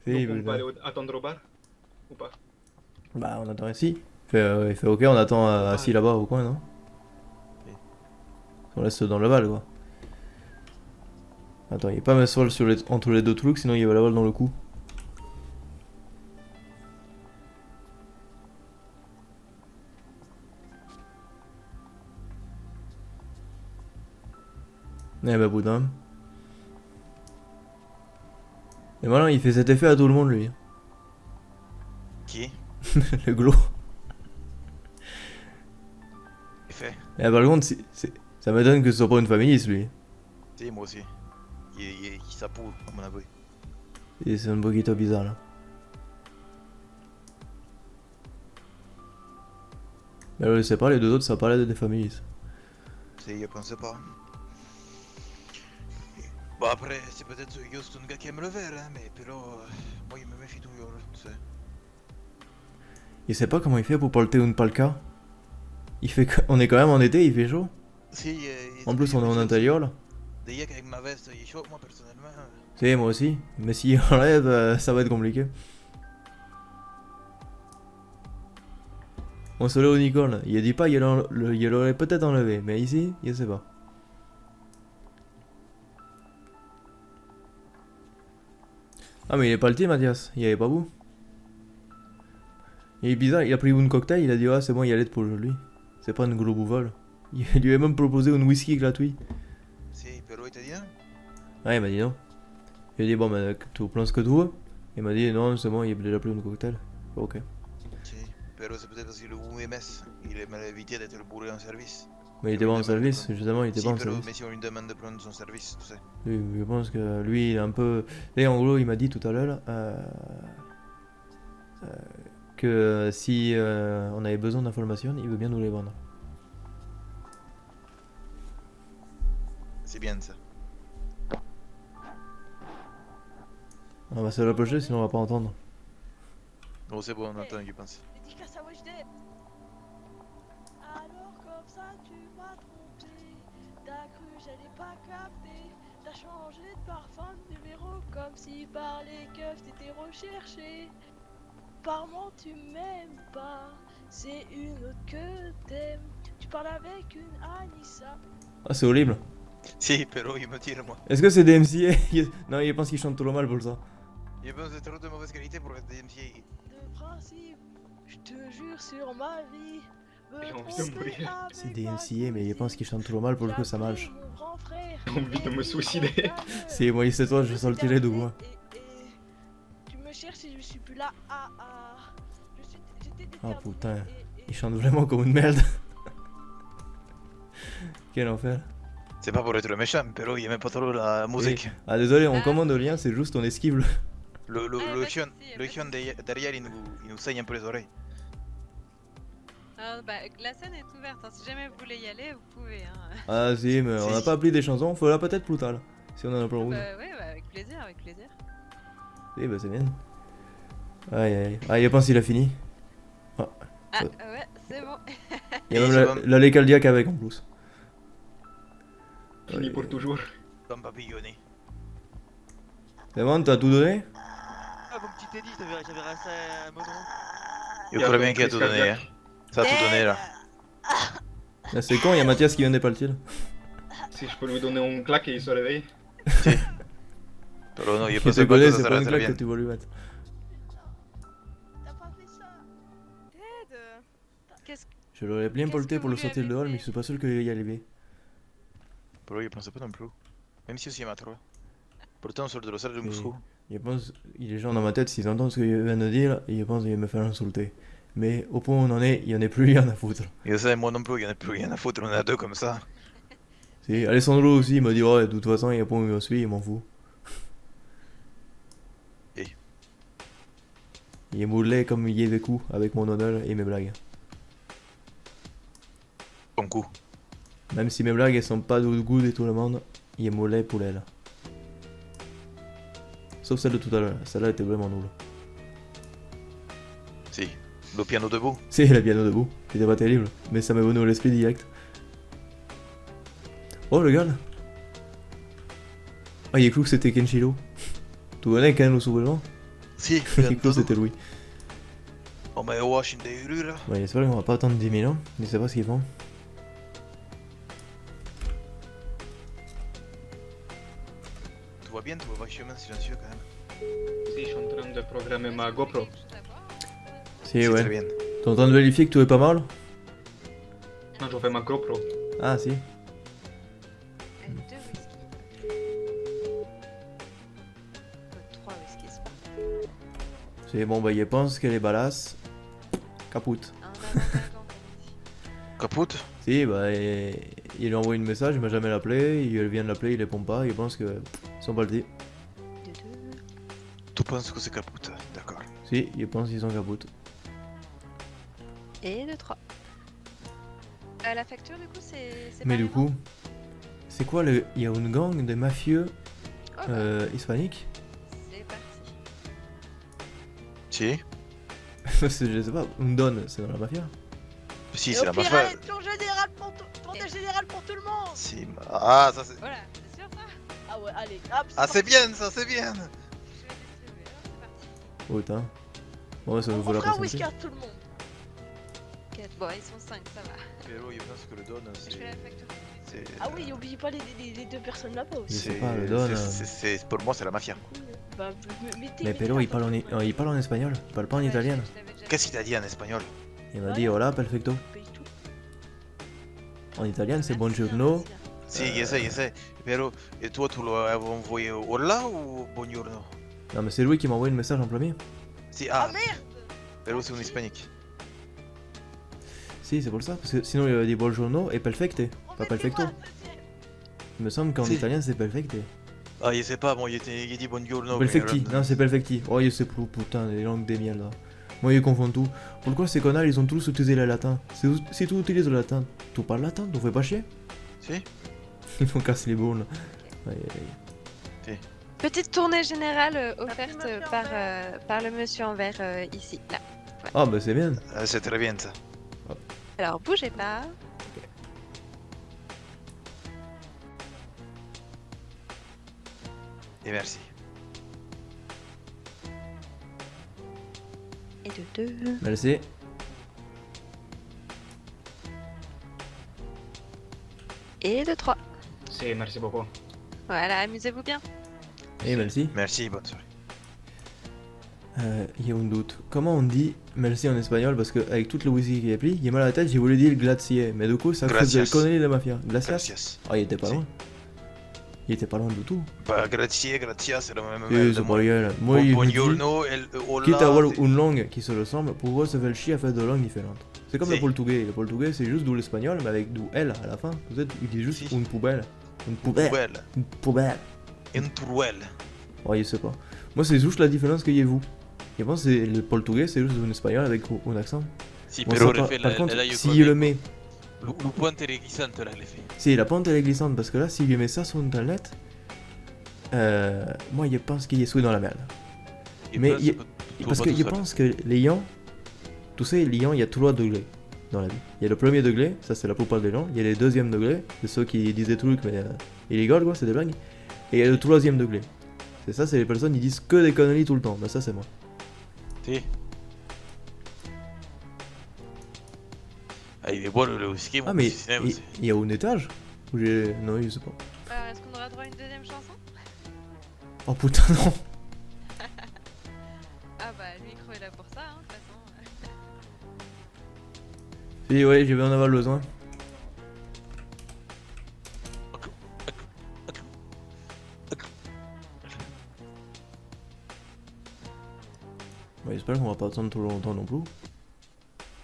Si, Donc on peut putain. aller attendre au bar? Ou pas? Bah on attend ici. Il fait ok, on attend assis là-bas au coin, non? Oui. On laisse dans le bal, quoi. Attends, il est pas mettre sol sur entre les deux trucs, sinon il va l'avoir dans le cou. Eh bah boudin. Et voilà, il fait cet effet à tout le monde, lui. Qui? Le glow. Effet. Et par contre, ça m'étonne que ce soit pas une féministe, lui. Si, moi aussi. Il s'appuie, à mon avis. Et c'est un poquito bizarre, là. Mais je sais pas, les deux autres, ça parlait des féministes. Si, je pensais pas. Bon, après, c'est peut-être juste un gars qui aime le verre, hein, mais pero. Moi, il me méfie toujours, tu sais. Il sait pas comment il fait pour porter une palka. On est quand même en été, il fait chaud. Si, En plus, on est en intérieur, là. Déjà qu'avec ma veste, il est chaud, moi, personnellement. Si, moi aussi. Mais s'il enlève, ça va être compliqué. On se lève au Nicole. Il dit pas, il l'aurait peut-être enlevé. Mais ici, il sait pas. Ah, mais il est pas le petit, Mathias. Il avait pas vous. Il est bizarre, il a pris une cocktail, il a dit ah c'est bon, il y a l'aide pour aujourd'hui. C'est pas une globe vol. Il lui a même proposé une whisky gratuit. Si, pero il t'a dit non? Ouais, il m'a dit non. Il a dit bon, bah, tu prends ce que tu veux. Il m'a dit non, c'est bon, il a déjà pris une cocktail. Ok. Si, pero c'est peut-être parce que le OMS, il aimerait éviter d'être bourré en service. Mais il était pas en service, justement, il était Si, pas en pero, service. mais si on lui demande de prendre son service, tu sais. Oui, je pense que lui, il est un peu. Et en gros, il m'a dit tout à l'heure que si on avait besoin d'informations, il veut bien nous les vendre. C'est bien ça. On va se rapprocher, sinon on va pas entendre. Non, c'est bon, on entend, je pense. Dédicace à Weshden. Alors comme ça tu m'as trompé. T'as cru j'allais pas capter. T'as changé de parfum de numéro comme si par les keufs t'étais recherché. Apparemment tu m'aimes pas. C'est une autre que t'aimes. Tu parles avec une Anissa. Ah, c'est horrible. Si, pero il me tire, moi. Est-ce que c'est DMCA? Non, il pense qu'il chante trop mal pour ça. Je pense que c'est trop de mauvaise qualité pour être DMCA. De principe, je te jure sur ma vie. J'ai envie de mourir. C'est DMCA, mais il pense qu'il chante trop mal pour que ça marche. J'ai envie de me suicider. Si moi, c'est toi, je sortirai de voix. Tu me cherches et je suis plus là. J'étais Ah déterminée putain, et- il chante vraiment comme une merde. Quel enfer. C'est pas pour être méchant, pero il aime pas trop la musique. Ah désolé, on commande rien, c'est juste on esquive le... Le chien derrière, il nous saigne un peu les oreilles. Alors, bah, la scène est ouverte, hein. Si jamais vous voulez y aller, vous pouvez. Hein. Ah si, mais on n'a pas appris des chansons, faut là peut-être plus tard, si on en a pas une. Bah, ouais, bah, avec plaisir, avec plaisir. Si, bah c'est bien. Aïe aïe, ah il pense qu'il a fini. Ah, Ça- ouais, c'est bon. Il y a Et même c'est bon. l'allée cardiaque avec en plus. Fini pour toujours. Comme papillonné. C'est bon, t'as tout donné? Ah, mon petit Teddy, j'avais resté à Mono. Il Il y a faudrait pas bien de qu'il a crise tout donné, hein. cardiaque. Ça a tout donné là. Ah, c'est con, il y a Mathias qui vient d'épartir. Si je peux lui donner une claque et il se réveille. Pero non, il est Je pas te ça, connais, ça c'est pas reste une claque que bien. tu vas lui mettre. T'as pas fait ça. Ted Qu'est-ce Je l'aurais bien Qu'est-ce polté que pour le vous lui sortir avez dehors, fait mais je suis pas sûr qu'il y arriver. Pero il pensait pas non plus. Même si aussi il m'a trop. Pourtant, sur le dossard de Moscou. Je pense, il est gens dans ma tête, s'ils entendent ce que je viens de dire, ils pensent qu'ils vont me faire insulter. Mais au point où on en est, il y en a plus rien à foutre. Et ça, moi non plus, il y en a plus rien à foutre, on en a deux comme ça. Si, Alessandro aussi, il m'a dit, ouais, de toute façon, il y a point où il me suit, il m'en fout. Et Il est moulé comme il est vécu, avec mon honneur et mes blagues. Bon coup. Même si mes blagues, elles sont pas du goût de tout le monde, il est moulé pour elle. Sauf celle de tout à l'heure, celle-là était vraiment nulle. Si. Le piano debout. Si, la piano debout, c'était pas terrible, mais ça m'est venu à l'esprit direct. Oh, regarde. Ah, il est cru que c'était Kenshiro. Tu connais Ken le soulèvement? Si, Il est cru que c'était lui. On m'a wash in the rue là. Ouais, j'espère qu'on va pas attendre 10 000 ans, je sais pas ce qu'ils font. Tout va bien, tout va vachement silencieux quand même. Si, je suis en train de programmer ma GoPro. Si, C'est ouais. très bien. T'es en train de vérifier que tout est pas mal? Non, je fais ma GoPro. Ah, si. Deux whisky. 3 whisky, c'est parti. C'est bon, bah, il pense qu'elle est balasse. Caput. Un avant-wagon, Caput. Si, bah, il lui envoie une message, il m'a jamais l'appelé, il vient de l'appeler, il répond pas, il pense que ils sont partis. de 2. Tu penses que c'est caput, d'accord. Si, il pense qu'ils sont caput. Et de 3. La facture, du coup, c'est Mais pas du les coup, c'est quoi le. Il y a une gang de mafieux Oh, bah, hispaniques? c'est parti. Si. Je sais pas, une donne, c'est dans la mafia? Si, Et c'est au la pire, mafia. allez, tour général pour tournée générale pour tout le monde. Si. Ah, ça c'est. Voilà, c'est sûr ça? Ah ouais, allez, hop. Ah, c'est bien, ça c'est bien. Je vais distribuer, alors c'est parti. Oh, putain. Bon, ça On nous vaut la fera un patience. whisky à tout le monde. 4. Bon, ils sont 5, ça va. Pero je pense que le don Je fais la facture. c'est. Ah oui, oublie pas les deux personnes là-bas Je aussi. sais pas, le don. Pour moi, c'est la mafia. Bah, mettez. Mais Pedro, il parle en espagnol, il parle pas en Ouais, italien. je l'avais déjà Qu'est-ce qu'il t'a dit en espagnol? Il m'a dit, hola, perfecto. En italien, c'est buongiorno. Si, je sais. Pero, et toi, tu l'as envoyé hola ou buongiorno? Non, mais c'est lui qui m'a envoyé le message en premier. Si, Ah ah, merde. pero c'est un hispanique. Si, c'est pour ça, parce que sinon il avait dit buongiorno et perfecte, pas perfecto. Il me semble qu'en Si. italien c'est perfecte. Ah, je sais pas, bon, il dit buongiorno. Perfecti, mais, non, c'est perfecti. Oh, je sais plus, putain, les langues des miels là. Moi, ils confondent tout. Pourquoi ces connards ils ont tous utilisé le latin? Si tu utilises le latin, tu parles latin, tu fais pas chier? Si. Ils nous cassent les boules. Ouais, Petite tournée générale offerte monsieur en par, vert. par le monsieur en vert ici, là. Ah, bah c'est bien. Ah, c'est très bien ça. Alors, bougez pas. Et merci. Et de 2. Merci. Et de 3. Si, merci beaucoup. Voilà, amusez-vous bien. Et merci. Merci, bonne soirée. Il y a un doute. Comment on dit merci en espagnol? Parce que avec toute le whisky qu'il a pris, il a mal à la tête, j'ai voulu dire glacier. Mais du coup, ça cause de Gracias. conneries de mafia. Glacias? Gracias. Ah, il était pas Si. loin. Il était pas loin du tout. Bah, grazie, c'est la même Et c'est pas rien. Moi, il me dit, Buongiorno, el hola. quitte à avoir c'est- une langue qui se ressemble, pourquoi se faire chier à faire deux langues différentes? C'est comme Si. le portugais. Le portugais, c'est juste d'où l'espagnol, mais avec du L à la fin. Vous êtes, il dit juste Si. une poubelle. Une poubelle. Poubelle. Une poubelle. Une truelle. Ouais, je sais pas. Moi, c'est juste la différence qu'il y a vous. Je pense que le portugais, c'est juste un espagnol avec un accent. Si, Bon, pero ça, par contre, s'il le met. Le puente est glissante là, l'effet. Si, la pente elle est glissante, parce que là, s'il lui met ça sur internet, moi, je pense qu'il est souillé dans la merde. Mais parce que je pense que Lyon, tu sais, Lyon, il y a 3 degrés. dans la vie. Il y a le premier degré, ça c'est la plupart des gens. Il y a les deuxième degrés, c'est ceux qui disent des trucs mais illégaux quoi, c'est des blagues. Et il y a le troisième degré. C'est ça, c'est les personnes qui disent que des conneries tout le temps. Bah ça c'est moi. T'es. Ah, il est bon le whisky, mon Ah mais petit cinéma, il y a un étage où j'ai... Non, je sais pas. Alors, est-ce qu'on aura droit à une deuxième chanson? Oh putain non. Ah bah, le micro est là pour ça, hein, de toute façon. Si ouais, je vais en avoir besoin. Ouais, j'espère qu'on va pas attendre trop longtemps non plus.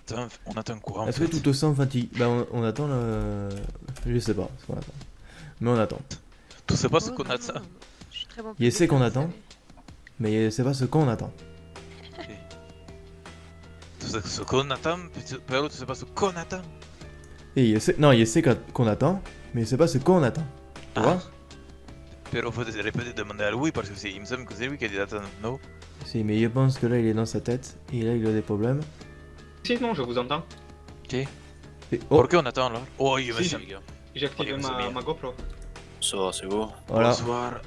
Attends, on attend quoi en Est-ce fait? que tu te sens fatigué? Bah on attend le... Je sais pas ce qu'on attend. Mais on attend. Tu sais pas ce Oh, qu'on non, attend? non, je suis très bon Il sait public, qu'on vous attend. savez. Mais c'est pas ce qu'on attend. Tu sais ce qu'on attend? Pero, tu sais pas ce qu'on attend? Et non, il sait qu'on attend, mais c'est pas ce qu'on attend. Tu vois? Pero faut peut-être demander à Louis parce que il me semble que c'est lui qui a dit attendre, non? Si, mais je pense que là il est dans sa tête, et là il a des problèmes. Sinon, je vous entends. Ok. Et... Oh, Pourquoi on attend là? Oh, il me Si, semble, gars. J'ai activé Ok, c'est bien. ma GoPro. Ça, c'est vous. voilà. Bonsoir.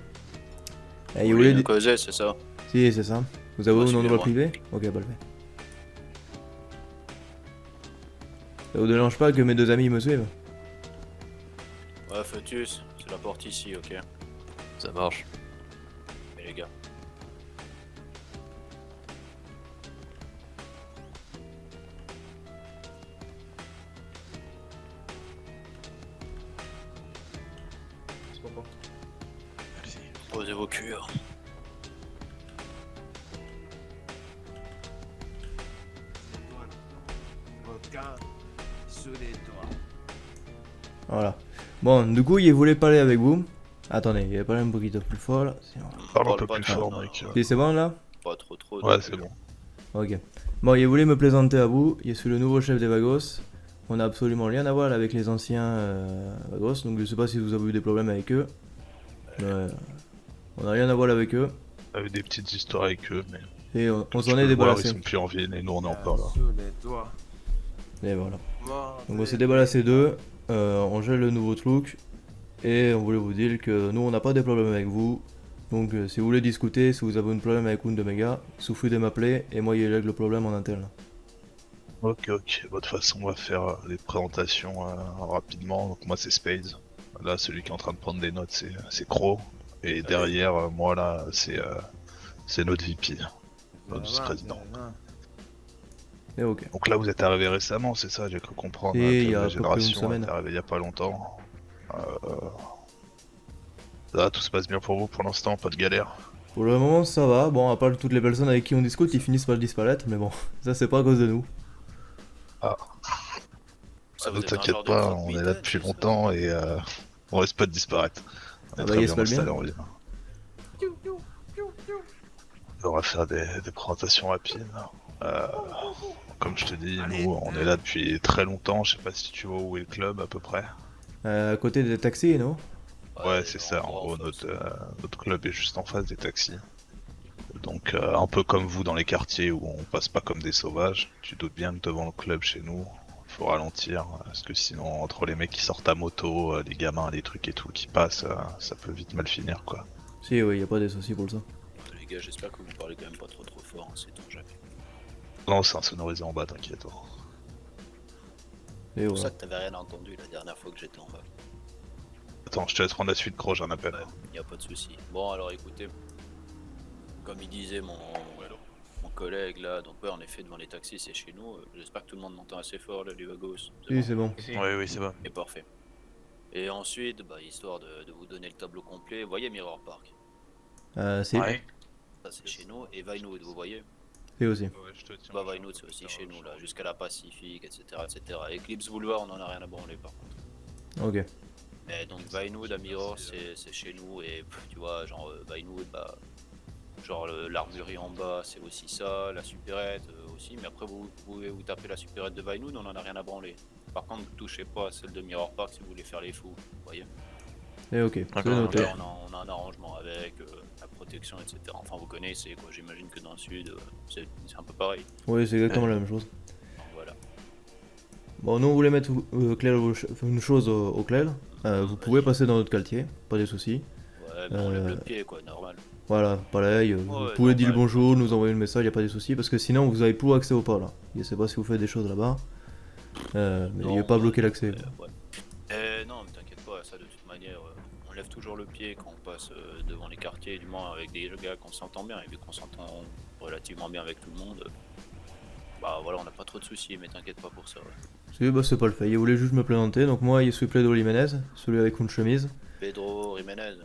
Et il Vous voulait... voulez causer, c'est ça? Si, c'est ça. Vous avez Ouais, un endroit suivez-moi. privé? Ok, bah le fait. Ça vous dérange pas que mes deux amis me suivent? Ouais, Foetus, c'est la porte ici, ok? Ça marche. Mais les gars. C'est pas bon. Merci. Posez vos culs. Voilà. Bon, du coup, il voulait parler avec vous. Attendez, il va parler un peu plus fort là. Sinon... Parle un Parle peu pas plus trop, fort, non, mec. non. Si, c'est bon là? Pas trop trop. Ouais, non c'est plus. bon. Ok. Bon, il voulait me présenter à vous. Je suis le nouveau chef des Vagos. On n'a absolument rien à voir avec les anciens Vagos, donc je sais pas si vous avez eu des problèmes avec eux. Mais, on n'a rien à voir avec eux. On a eu des petites histoires avec eux, mais. Et on tu s'en peux est le voir, débarrassé. Ils sont plus en ville et nous on est encore là. Et voilà. Donc on s'est débarrassé d'eux, on gèle le nouveau truc, et on voulait vous dire que nous on n'a pas de problème avec vous. Donc si vous voulez discuter, si vous avez un problème avec une de mes gars, il suffit de m'appeler et moi il règle le problème en interne. Ok, ok. Bah, de toute façon, on va faire les présentations rapidement. Donc, moi, c'est Spades. Là, celui qui est en train de prendre des notes, c'est Crow. Et derrière, moi, là, c'est notre VP, notre vice-président. Et ok. Donc là, vous êtes arrivé récemment, c'est ça? J'ai cru comprendre. Et il y que a la à peu près une génération semaine. est arrivée il y a pas longtemps. Là, tout se passe bien pour vous pour l'instant, pas de galère. Pour le moment ça va, bon à part toutes les personnes avec qui on discute, ils finissent par disparaître, mais bon, ça c'est pas à cause de nous. Ça, Ne vous êtes un t'inquiète genre de pas, croque on est mitaine, là depuis c'est ça? longtemps et on risque pas de disparaître. On est Ah bah, très yes, bien pas le installés bien. en ville. On va faire des présentations rapides. Comme je te dis, nous on est là depuis très longtemps. Je sais pas si tu vois où est le club à peu près. À côté des taxis, non? Ouais, c'est ça. En gros, notre club est juste en face des taxis. Donc, un peu comme vous dans les quartiers où on passe pas comme des sauvages. Tu doutes bien que devant le club chez nous, faut ralentir. Parce que sinon, entre les mecs qui sortent à moto, les gamins, les trucs et tout qui passent, ça peut vite mal finir quoi. Si, oui, y a pas de soucis pour ça. Les gars, j'espère que vous parlez quand même pas trop fort, hein, c'est ton jamais. Non, c'est un sonorisé en bas, t'inquiète. Et C'est pour voilà. ça que t'avais rien entendu la dernière fois que j'étais en bas. Attends, je te laisse prendre la suite, Gros, j'ai un appel. Y a pas de souci. Bon, alors écoutez, comme il disait mon collègue là, donc ouais, en effet, devant les taxis, c'est chez nous. J'espère que tout le monde m'entend assez fort, là, les vagos. Si, c'est bon. Si. Oui, c'est bon. Et parfait. Et ensuite, bah, histoire de vous donner le tableau complet, vous voyez Mirror Park, Si, Ouais. ça c'est chez nous, et Vinewood, vous voyez? c'est aussi. Ouais, je te tiens. Bah, Vinewood c'est aussi chez nous, là, jusqu'à la Pacifique, etc., etc. Eclipse Boulevard, on en a rien à branler par contre. Ok. Et donc Vinewood à Mirror, c'est chez nous, et tu vois, genre Vinewood, bah, genre l'armurerie en bas, c'est aussi ça, la supérette aussi, mais après vous pouvez vous taper la supérette de Vinewood, on en a rien à branler. Par contre, touchez pas à celle de Mirror Park si vous voulez faire les fous, vous voyez. Et ok, c'est D'accord, noté. Là, on a un arrangement avec la protection, etc. Enfin, vous connaissez quoi, j'imagine que dans le sud, c'est un peu pareil. Oui, c'est exactement la même chose. Donc, voilà. Bon, nous on voulait mettre une chose au clair. Vous pouvez passer dans notre quartier, pas de soucis. Ouais, mais on lève le pied, quoi, normal. Voilà, pareil, vous pouvez dire le bonjour, nous envoyer le message, y a pas de soucis, parce que sinon vous avez plus accès au pas là. Je sais pas si vous faites des choses là-bas, mais il a pas bloqué l'accès. Non, mais t'inquiète pas, ça de toute manière, on lève toujours le pied quand on passe devant les quartiers, du moins avec des gars qu'on s'entend bien, et vu qu'on s'entend relativement bien avec tout le monde, bah voilà, on n'a pas trop de soucis, mais t'inquiète pas pour ça. Ouais. Bah c'est pas le fait, il voulait juste me présenter, donc moi je suis Pedro Jiménez, celui avec une chemise. Pedro Jiménez.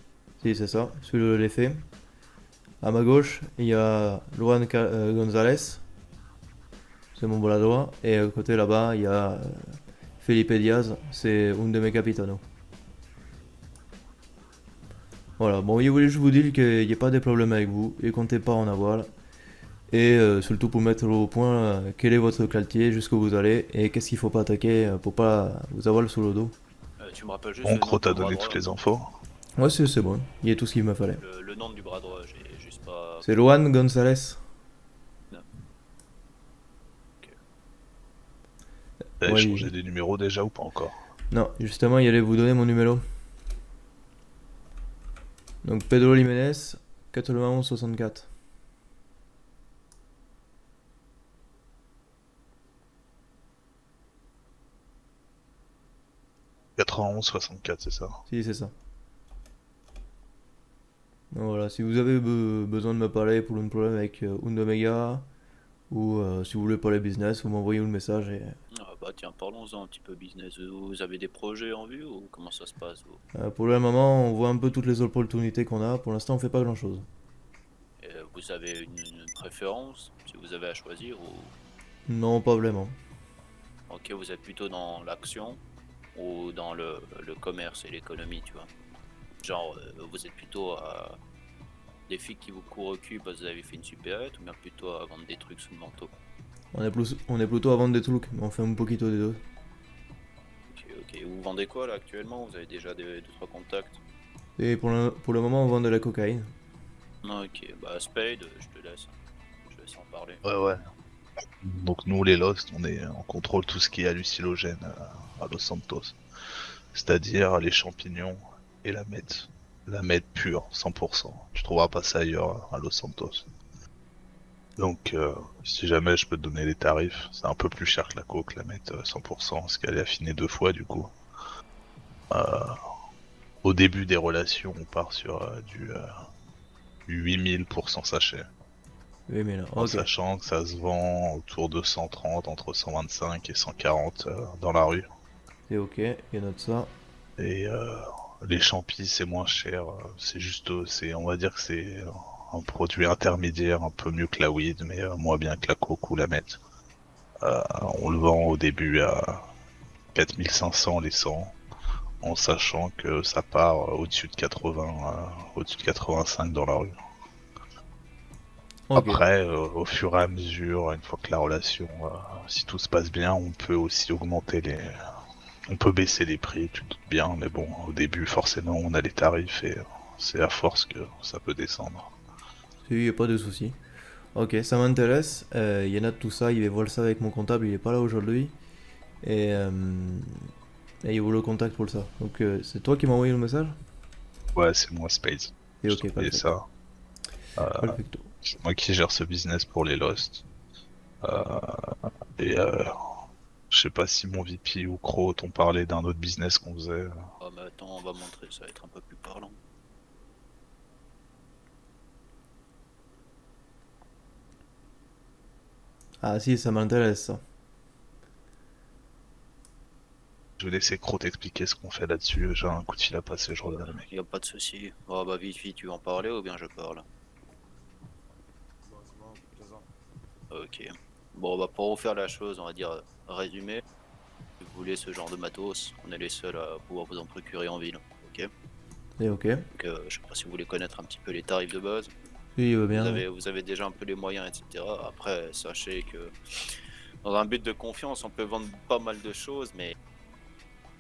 Si, c'est ça, celui de l'effet. À ma gauche, il y a Juan González, c'est mon bras droit, et à côté là-bas, il y a Felipe Diaz, c'est un de mes capitanos. Voilà, bon, il voulait juste vous dire qu'il n'y a pas de problème avec vous, il comptait pas en avoir. Et surtout pour mettre au point quel est votre quartier, jusqu'où vous allez, et qu'est-ce qu'il faut pas attaquer pour pas vous avoir sous le dos. Tu me rappelles juste. En gros, t'as donné toutes les infos. Ouais, c'est bon, il y a tout ce qu'il me fallait. Le nom du bras droit, j'ai juste pas. C'est Juan González. Non. Ok. Vous avez changé des numéros déjà ou pas encore? Non, justement, il allait vous donner mon numéro. Donc Pedro Jiménez, 91 64. « 91 64, c'est ça? Si, c'est ça. Donc voilà, si vous avez besoin de me parler pour un problème avec Undomega, ou si vous voulez parler business, vous m'envoyez un message et... Ah bah tiens, parlons-en un petit peu business. Vous avez des projets en vue ou comment ça se passe pour le moment, on voit un peu toutes les opportunités qu'on a. Pour l'instant, on fait pas grand-chose. Vous avez une préférence, si vous avez à choisir ou... Non, pas vraiment. Ok, vous êtes plutôt dans l'action ou dans le commerce et l'économie, tu vois. Genre, vous êtes plutôt à des filles qui vous courent au cul parce que vous avez fait une supérette ou bien plutôt à vendre des trucs sous le manteau? On est plutôt à vendre des trucs, mais on fait un poquito des deux. Ok. Vous vendez quoi là actuellement? Vous avez déjà 2-3 contacts? Et pour le moment, on vend de la cocaïne. Ok, bah Spade, je te laisse en parler. Ouais. Donc nous les Lost, on contrôle tout ce qui est hallucinogène à Los Santos. C'est-à-dire les champignons et la meth. La meth pure, 100%. Tu trouveras pas ça ailleurs à Los Santos. Donc si jamais je peux te donner les tarifs, c'est un peu plus cher que la coke, la meth 100%, parce qu'elle est affinée 2 fois du coup. Au début des relations, on part sur du 8000 pour 100 sachets. 8000, en ok. sachant que ça se vend autour de 130, entre 125 et 140 dans la rue. C'est ok, il note ça. Et les champis c'est moins cher, c'est juste, on va dire que c'est un produit intermédiaire, un peu mieux que la weed, mais moins bien que la coke ou la meth. On le vend au début à 4500 les 100, en sachant que ça part au-dessus de 80, au-dessus de 85 dans la rue. Okay. Après, au fur et à mesure, une fois que la relation, si tout se passe bien, on peut aussi augmenter on peut baisser les prix, tu te doutes bien, mais bon, au début, forcément, on a les tarifs et c'est à force que ça peut descendre. Si, y a pas de souci. Ok, ça m'intéresse. Il y en a de tout ça, il va voir ça avec mon comptable, il est pas là aujourd'hui. Et il vous le contacte pour ça. Donc c'est toi qui m'as envoyé le message? Ouais, c'est moi, Space. Et ok, parfait. Ça. Perfecto. C'est moi qui gère ce business pour les Lost. Je sais pas si mon VP ou Crow t'ont parlé d'un autre business qu'on faisait. Ah mais attends, on va montrer, ça va être un peu plus parlant. Ah si, ça m'intéresse ça. Je vais laisser Crow t'expliquer ce qu'on fait là-dessus. J'ai un coup de fil à passer, je reviens. Y a pas de souci. Oh bah vite, tu veux en parler ou bien je parle? Ok. Bon bah pour refaire la chose, on va dire résumé. Si vous voulez ce genre de matos, on est les seuls à pouvoir vous en procurer en ville. Ok. Et ok. Donc je sais pas si vous voulez connaître un petit peu les tarifs de base. Oui, bien. Vous avez déjà un peu les moyens, etc. Après, sachez que dans un but de confiance, on peut vendre pas mal de choses, mais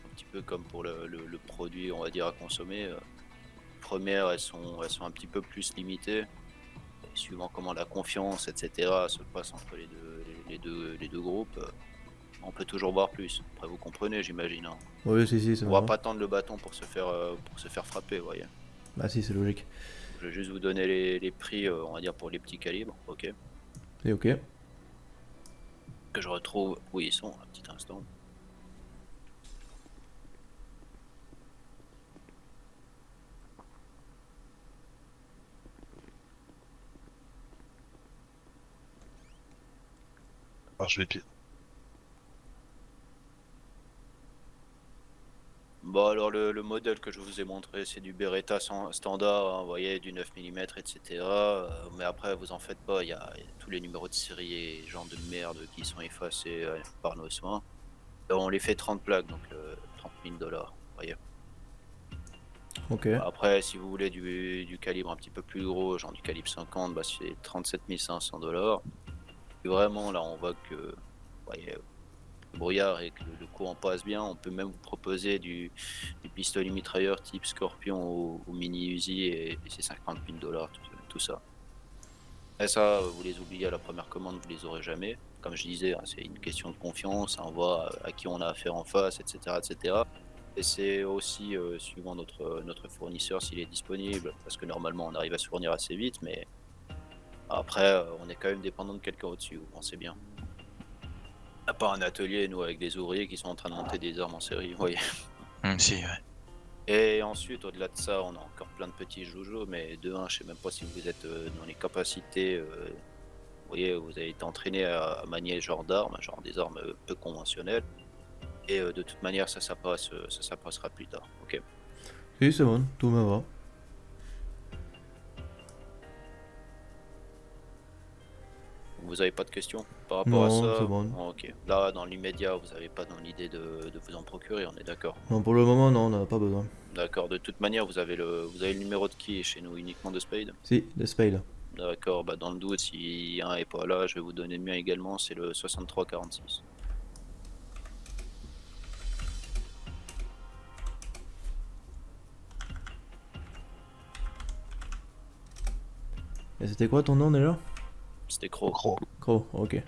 un petit peu comme pour le produit, on va dire, à consommer. Premières, elles sont un petit peu plus limitées. Et suivant comment la confiance, etc. se passe entre les deux groupes, on peut toujours voir plus. Après, vous comprenez, j'imagine. Hein. Oui, si, c'est On va bon. pas tendre le bâton pour se faire frapper, vous voyez. Bah si, c'est logique. Je vais juste vous donner les prix, on va dire, pour les petits calibres, ok. C'est ok. Que je retrouve où ils sont, un petit instant. Alors je vais pied. Bon alors le modèle que je vous ai montré c'est du Beretta standard, hein, vous voyez, du 9 mm, etc. Mais après vous en faites pas, il y a tous les numéros de série et gens de merde qui sont effacés par nos soins. On les fait 30 plaques, donc 30 000 $, vous voyez. Ok. Après si vous voulez du calibre un petit peu plus gros, genre du calibre 50, bah, c'est 37 500 $. Et vraiment là on voit que, vous voyez, brouillard et que le courant passe bien, on peut même vous proposer du pistolet mitrailleur type Scorpion ou mini Uzi et c'est 50 000 $, tout ça. Et ça, vous les oubliez à la première commande, vous les aurez jamais. Comme je disais, hein, c'est une question de confiance, on voit à qui on a affaire en face, etc. etc. Et c'est aussi suivant notre fournisseur s'il est disponible, parce que normalement on arrive à se fournir assez vite, mais après on est quand même dépendant de quelqu'un au-dessus, vous pensez bien. On n'a pas un atelier, nous, avec des ouvriers qui sont en train de monter des armes en série, vous voyez. Si, ouais. Et ensuite, au-delà de ça, on a encore plein de petits joujoux, mais de un, je sais même pas si vous êtes dans les capacités, vous voyez, vous avez été entraîné à manier ce genre d'armes, genre des armes peu conventionnelles. Et de toute manière, ça passera plus tard, ok. Si, c'est bon, tout me va. Vous avez pas de questions par rapport à Non, ça? c'est bon. Ok. Là, dans l'immédiat, vous avez pas dans l'idée de vous en procurer, on est d'accord? Non, pour le moment, non, on n'a pas besoin. D'accord. De toute manière, vous avez le numéro de qui chez nous, uniquement de Spade? Si, le Spade. D'accord. Bah dans le doute, si un est pas là, je vais vous donner le mien également. C'est le 6346. Et c'était quoi ton nom déjà? C'était Croc. Croc, ok.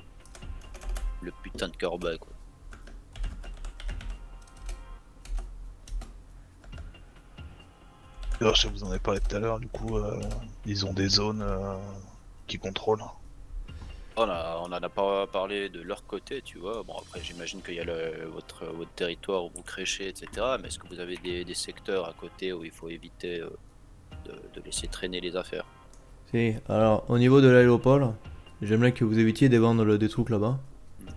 Le putain de corbeau, quoi. Alors, je vous en ai parlé tout à l'heure, du coup, ils ont des zones qui contrôlent. On en a pas parlé de leur côté, tu vois. Bon, après, j'imagine qu'il y a votre territoire où vous créchez, etc. Mais est-ce que vous avez des secteurs à côté où il faut éviter de laisser traîner les affaires? Si, alors au niveau de l'aéroport, j'aimerais que vous évitiez de vendre des trucs là-bas.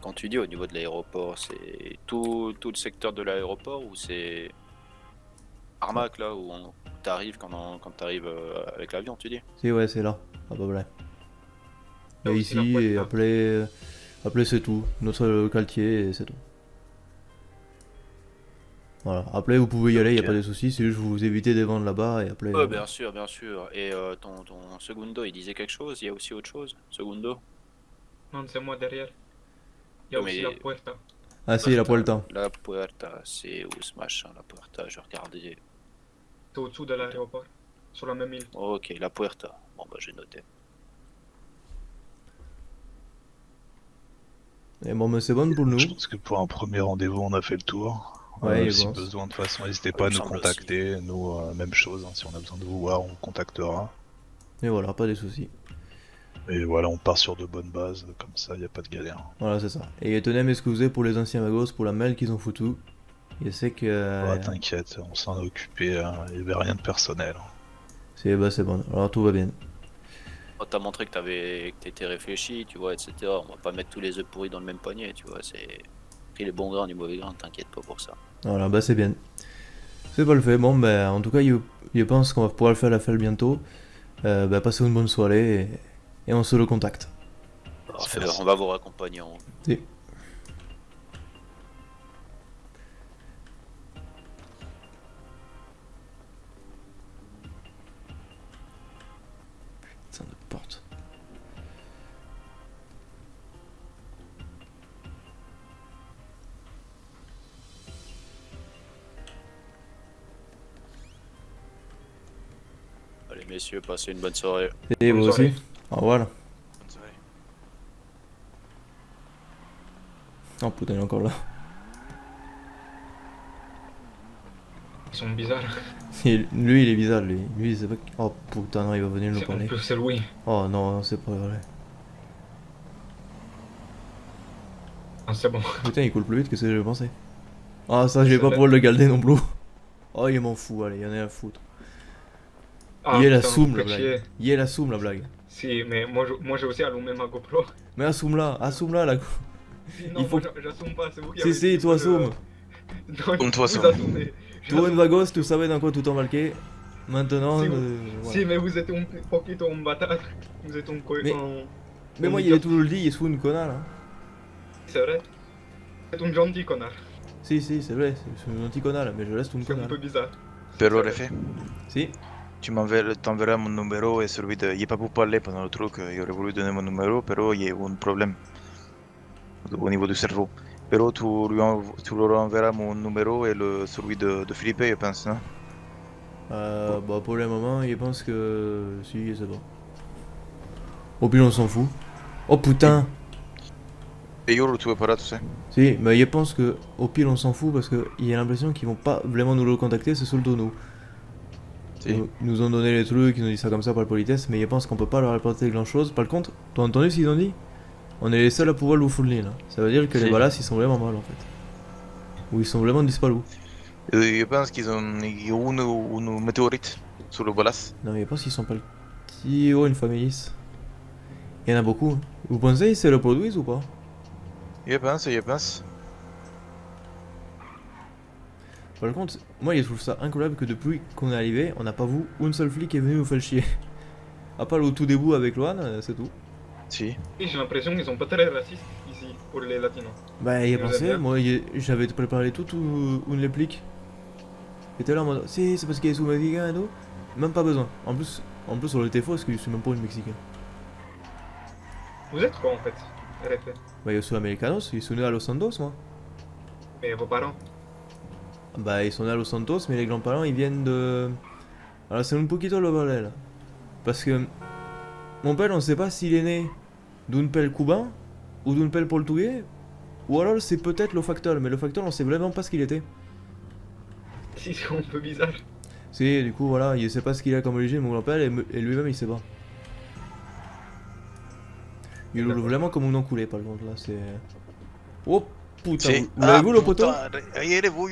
Quand tu dis au niveau de l'aéroport, c'est tout le secteur de l'aéroport ou c'est Armac là où t'arrives quand t'arrives avec l'avion, tu dis? Si, ouais, c'est là, à peu près. Là Et aussi, la ici, pointe, et là. après c'est tout. Notre quartier, et c'est tout. Voilà, après vous pouvez y aller, y a Ok. pas de soucis, c'est juste vous évitez de vendre là-bas et après. Bien sûr, bien sûr. Et ton Segundo, il disait quelque chose? Il y a aussi autre chose, Segundo? Non, c'est moi derrière. Il y a Mais- aussi la puerta. Ah si, la Puerta. La Puerta, c'est où ce machin, la Puerta? Je regardais. C'est au-dessous de l'aéroport. Sur la même île. Ok, la Puerta. Bon bah j'ai noté. Et bon, mais c'est bon pour nous. Je pense que pour un premier rendez-vous, on a fait le tour. Ouais, Si je pense. besoin, de toute façon, n'hésitez pas à Il me nous semble contacter. Nous, même chose, hein, si on a besoin de vous voir, on vous contactera. Et voilà, pas de soucis. Et voilà, on part sur de bonnes bases, comme ça, y a pas de galère. Voilà, c'est ça. Et tenez, m'excuser pour les anciens magos, pour la mail qu'ils ont foutu. Je sais que. Ouais, t'inquiète, on s'en est occupé, il y avait rien de personnel. C'est bon, alors tout va bien. On t'a montré que t'étais réfléchi, tu vois, etc. On va pas mettre tous les œufs pourris dans le même panier, tu vois. C'est pris les bons grains du mauvais grain, t'inquiète pas pour ça. Voilà, bah c'est bien. C'est pas le fait. Bon, bah en tout cas, je pense qu'on va pouvoir le faire la fête bientôt. Bah passez une bonne soirée et on se le contacte. Parfait, on va vous raccompagner en haut. Si. Putain de porte. Allez messieurs, passez une bonne soirée. Et vous Bonne soirée. aussi. Au revoir. Bonne soirée. Oh putain, il est encore là. Ils sont bizarres. Lui, il est bizarre, lui. Lui, il sait pas. Oh putain, non, il va venir nous En parler. plus, c'est Louis. Oh non, c'est pas vrai. Ah, c'est bon. Putain, il coule plus vite que ce que je pensais. Ah, ça, je vais pas pouvoir le garder non plus. Oh, il m'en fout, allez, il y en a à foutre. Ah, Il est la putain, soum, la faites blague. chier. Il est la soum, la blague. Si, mais moi j'ai aussi allumé ma GoPro. Mais assume-la, la. Si, non, Il faut moi j'assume pas, c'est vous qui Si, avez si, dit toi que- assume. Non, Comme toi, vous assume. assumez. Toi, une vagos, tu savais dans quoi tout embarquer. Maintenant, Si, voilà. Si, mais vous êtes un poquito un bâtard. Vous êtes un Mais- Mais moi, il est tout le dit, il est sous une connard, là. C'est vrai. C'est un gentil connard. Si, si, c'est vrai, c'est un petit connard, mais je reste une C'est un connard. peu bizarre. Pero Refé, Si. tu t'enverras mon numéro et celui de... Il n'est pas pour parler pendant le truc, il aurait voulu donner mon numéro, pero il y a un problème au niveau du cerveau. Pero tu leur enverras mon numéro et celui de Philippe, je pense, non? Bah, pour le moment, il pense que. Si, c'est bon. Au pire, on s'en fout. Oh putain! Et io lo tuve pas tu sais. Si, mais il pense que au pire, on s'en fout parce qu'il a l'impression qu'ils vont pas vraiment nous le contacter, c'est surtout nous. Si. Ils nous ont donné les trucs, ils nous ont dit ça comme ça par politesse, mais ils pensent qu'on peut pas leur apporter grand chose. Par contre, t'as entendu ce qu'ils ont dit? On est les seuls à pouvoir le fouler là. Ça veut dire que Si. les balas ils sont vraiment mal en fait. Ou ils sont vraiment disparus. Je pense qu'ils ont une météorite sur le Balas. Non, mais je pense qu'ils sont pas petits. Oh, une famille. Il y en a beaucoup. Hein. Vous pensez qu'ils se reproduisent ou pas? Je pense. Par contre, moi je trouve ça incroyable que depuis qu'on est arrivé, on n'a pas vu une seule flic qui est venue nous faire chier. À part au tout début avec Luan, c'est tout. Si. Et j'ai l'impression qu'ils sont pas très racistes ici pour les latinos. Bah, il a Vous pensé, aimez bien moi j'avais préparé toute une réplique. J'étais là en mode, si, c'est parce qu'il est sous mexicain et tout. Même pas besoin. En plus on le était faux parce que je suis même pas une mexicain. Vous êtes quoi en fait, RF? Bah, yo soy americanos, ils sont nés à Los Santos, moi. Mais vos parents? Bah, ils sont nés à Los Santos, mais les grands-parents ils viennent de. Alors, c'est un poquito le bordel. Parce que mon père, on sait pas s'il est né d'un père cubain ou d'un père portugais, ou alors c'est peut-être le facteur, mais le facteur, on sait vraiment pas ce qu'il était. Si, c'est un peu bizarre. Si, du coup, voilà, il sait pas ce qu'il a comme origine, mon grand-père, et lui-même, il sait pas. Il roule vraiment comme un enculé, par contre, là, c'est. Oh putain, Si. vous l'avez vu le poteau? Ayez-vous.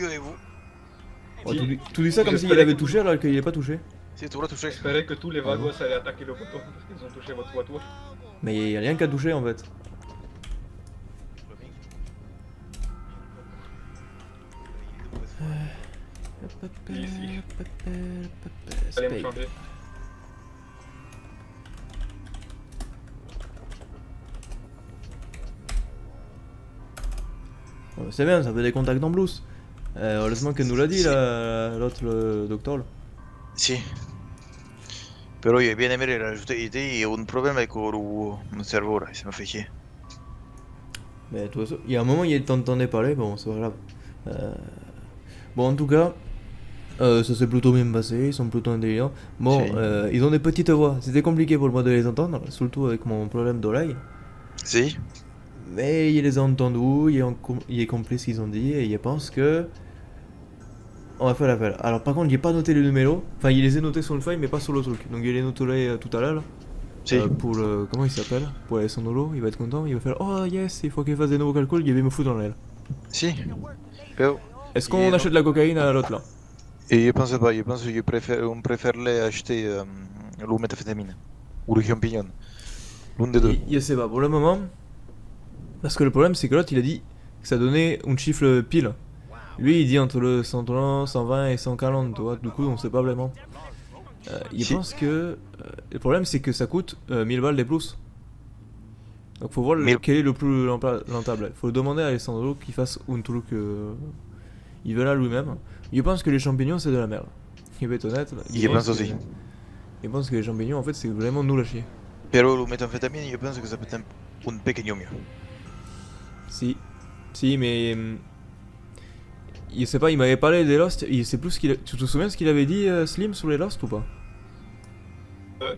Oh, tu dis ça comme s'il avait touché alors qu'il est pas touché. Si, tu l'as touché. J'espérais que tous les vagos allaient attaquer le poteau parce qu'ils ont touché votre voiture. Mais il y a rien qu'à toucher en fait. Ici. Allez me changer. C'est bien, ça fait des contacts en blues. Heureusement qu'elle nous l'a dit l'autre, le docteur. Là. Si. Pero j'ai bien aimé rajouter idée, il y a un problème avec mon cerveau là, ça m'a fait chier. Mais de toute façon, il y a un moment il t'entendait parler, bon c'est pas grave. Bon en tout cas, ça s'est plutôt bien passé, ils sont plutôt intelligents. Bon, Si. ils ont des petites voix, c'était compliqué pour moi de les entendre, surtout avec mon problème d'oreille. Si. Mais il les a entendus, il a compris ce qu'ils ont dit et il pense que on va faire l'affaire. Alors par contre, il n'a pas noté les numéros, enfin il les a notés sur le feuille mais pas sur le truc. Donc il les noterait tout à l'heure. Si. Pour comment il s'appelle? Pour Alessandro, il va être content, il va faire oh yes, il faut qu'il fasse des nouveaux calculs, il va me foutre dans l'aile. Si. Pero... Est-ce qu'on achète de la cocaïne à l'autre là? Et je pense pas, je pense qu'on préfère les acheter le méthamphétamine ou le champignon. L'un des deux. Je sais pas pour le moment. Parce que le problème c'est que l'autre il a dit que ça donnait un chiffre pile. Lui il dit entre le 130, 120 et 140, tu vois, du coup on sait pas vraiment. Il Si. pense que le problème c'est que ça coûte 1000 balles des plus. Donc faut voir quel est le plus rentable. Faut demander à Alessandro qu'il fasse un truc il verra lui-même. Il pense que les champignons c'est de la merde. Il va être honnête. Il pense aussi. Il pense que les champignons en fait c'est vraiment nul à chier. Pero le méthamphétamine, je pense que ça peut être un pequeño mieux. Si, mais il sait pas, il m'avait parlé des Lost, il sait plus ce qu'il a... Tu te souviens ce qu'il avait dit Slim sur les Lost ou pas?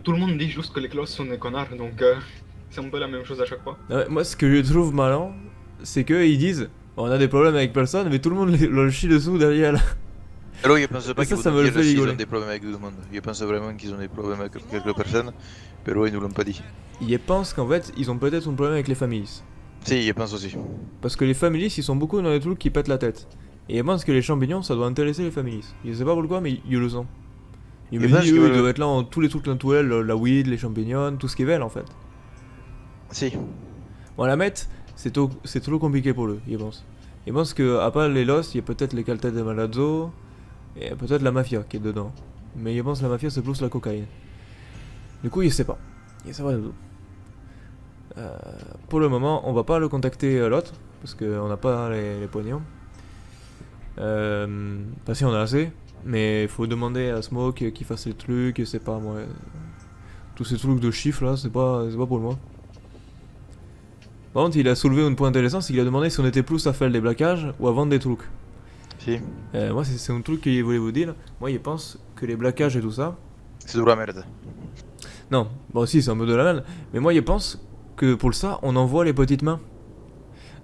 Tout le monde dit juste que les closes sont des connards, donc c'est un peu la même chose à chaque fois. Moi ce que je trouve malin, c'est que ils disent on a des problèmes avec personne, mais tout le monde le chie dessous derrière. Alors ils pensent pas Et ça, qu'ils ça vont me nous le dire fait s'ils rigoler. ont des problèmes avec tout le monde. Ils pensent vraiment qu'ils ont des problèmes avec quelques personnes, mais ils nous l'ont pas dit. Ils pensent qu'en fait, ils ont peut-être un problème avec les families. Si, ils pensent aussi. Parce que les families, ils sont beaucoup dans les trucs qui pètent la tête. Et ils pensent que les champignons, ça doit intéresser les families. Je sais pas pourquoi, mais ils le sentent. Ils me pensent disent, qu'ils eux, ils veulent- doivent être là en tous les trucs naturels, la weed, les champignons, tout ce qu'ils veulent en fait. Si. Bon, la meth, c'est trop compliqué pour eux, ils pensent. Ils pensent que, à part les Los, il y a peut-être les Caltech de Malazzo, et peut-être la mafia qui est dedans. Mais ils pensent que la mafia, c'est plus la cocaïne. Du coup, ils savent pas. Ils savent pas du tout. Pour le moment, on va pas le contacter l'autre, parce qu'on n'a pas les poignons. Parce qu'on a assez, mais il faut demander à Smoke qu'il fasse les trucs, et c'est pas moi. Tous ces trucs de chiffres là, c'est pas pour moi. Par contre, il a soulevé un point intéressant, c'est qu'il a demandé si on était plus à faire des braquages ou à vendre des trucs. Si. Moi, c'est un truc qu'il voulait vous dire. Moi, il pense que les braquages et tout ça. C'est de la merde. Non, bon, si, c'est un peu de la merde. Mais moi, il pense que pour ça, on envoie les petites mains.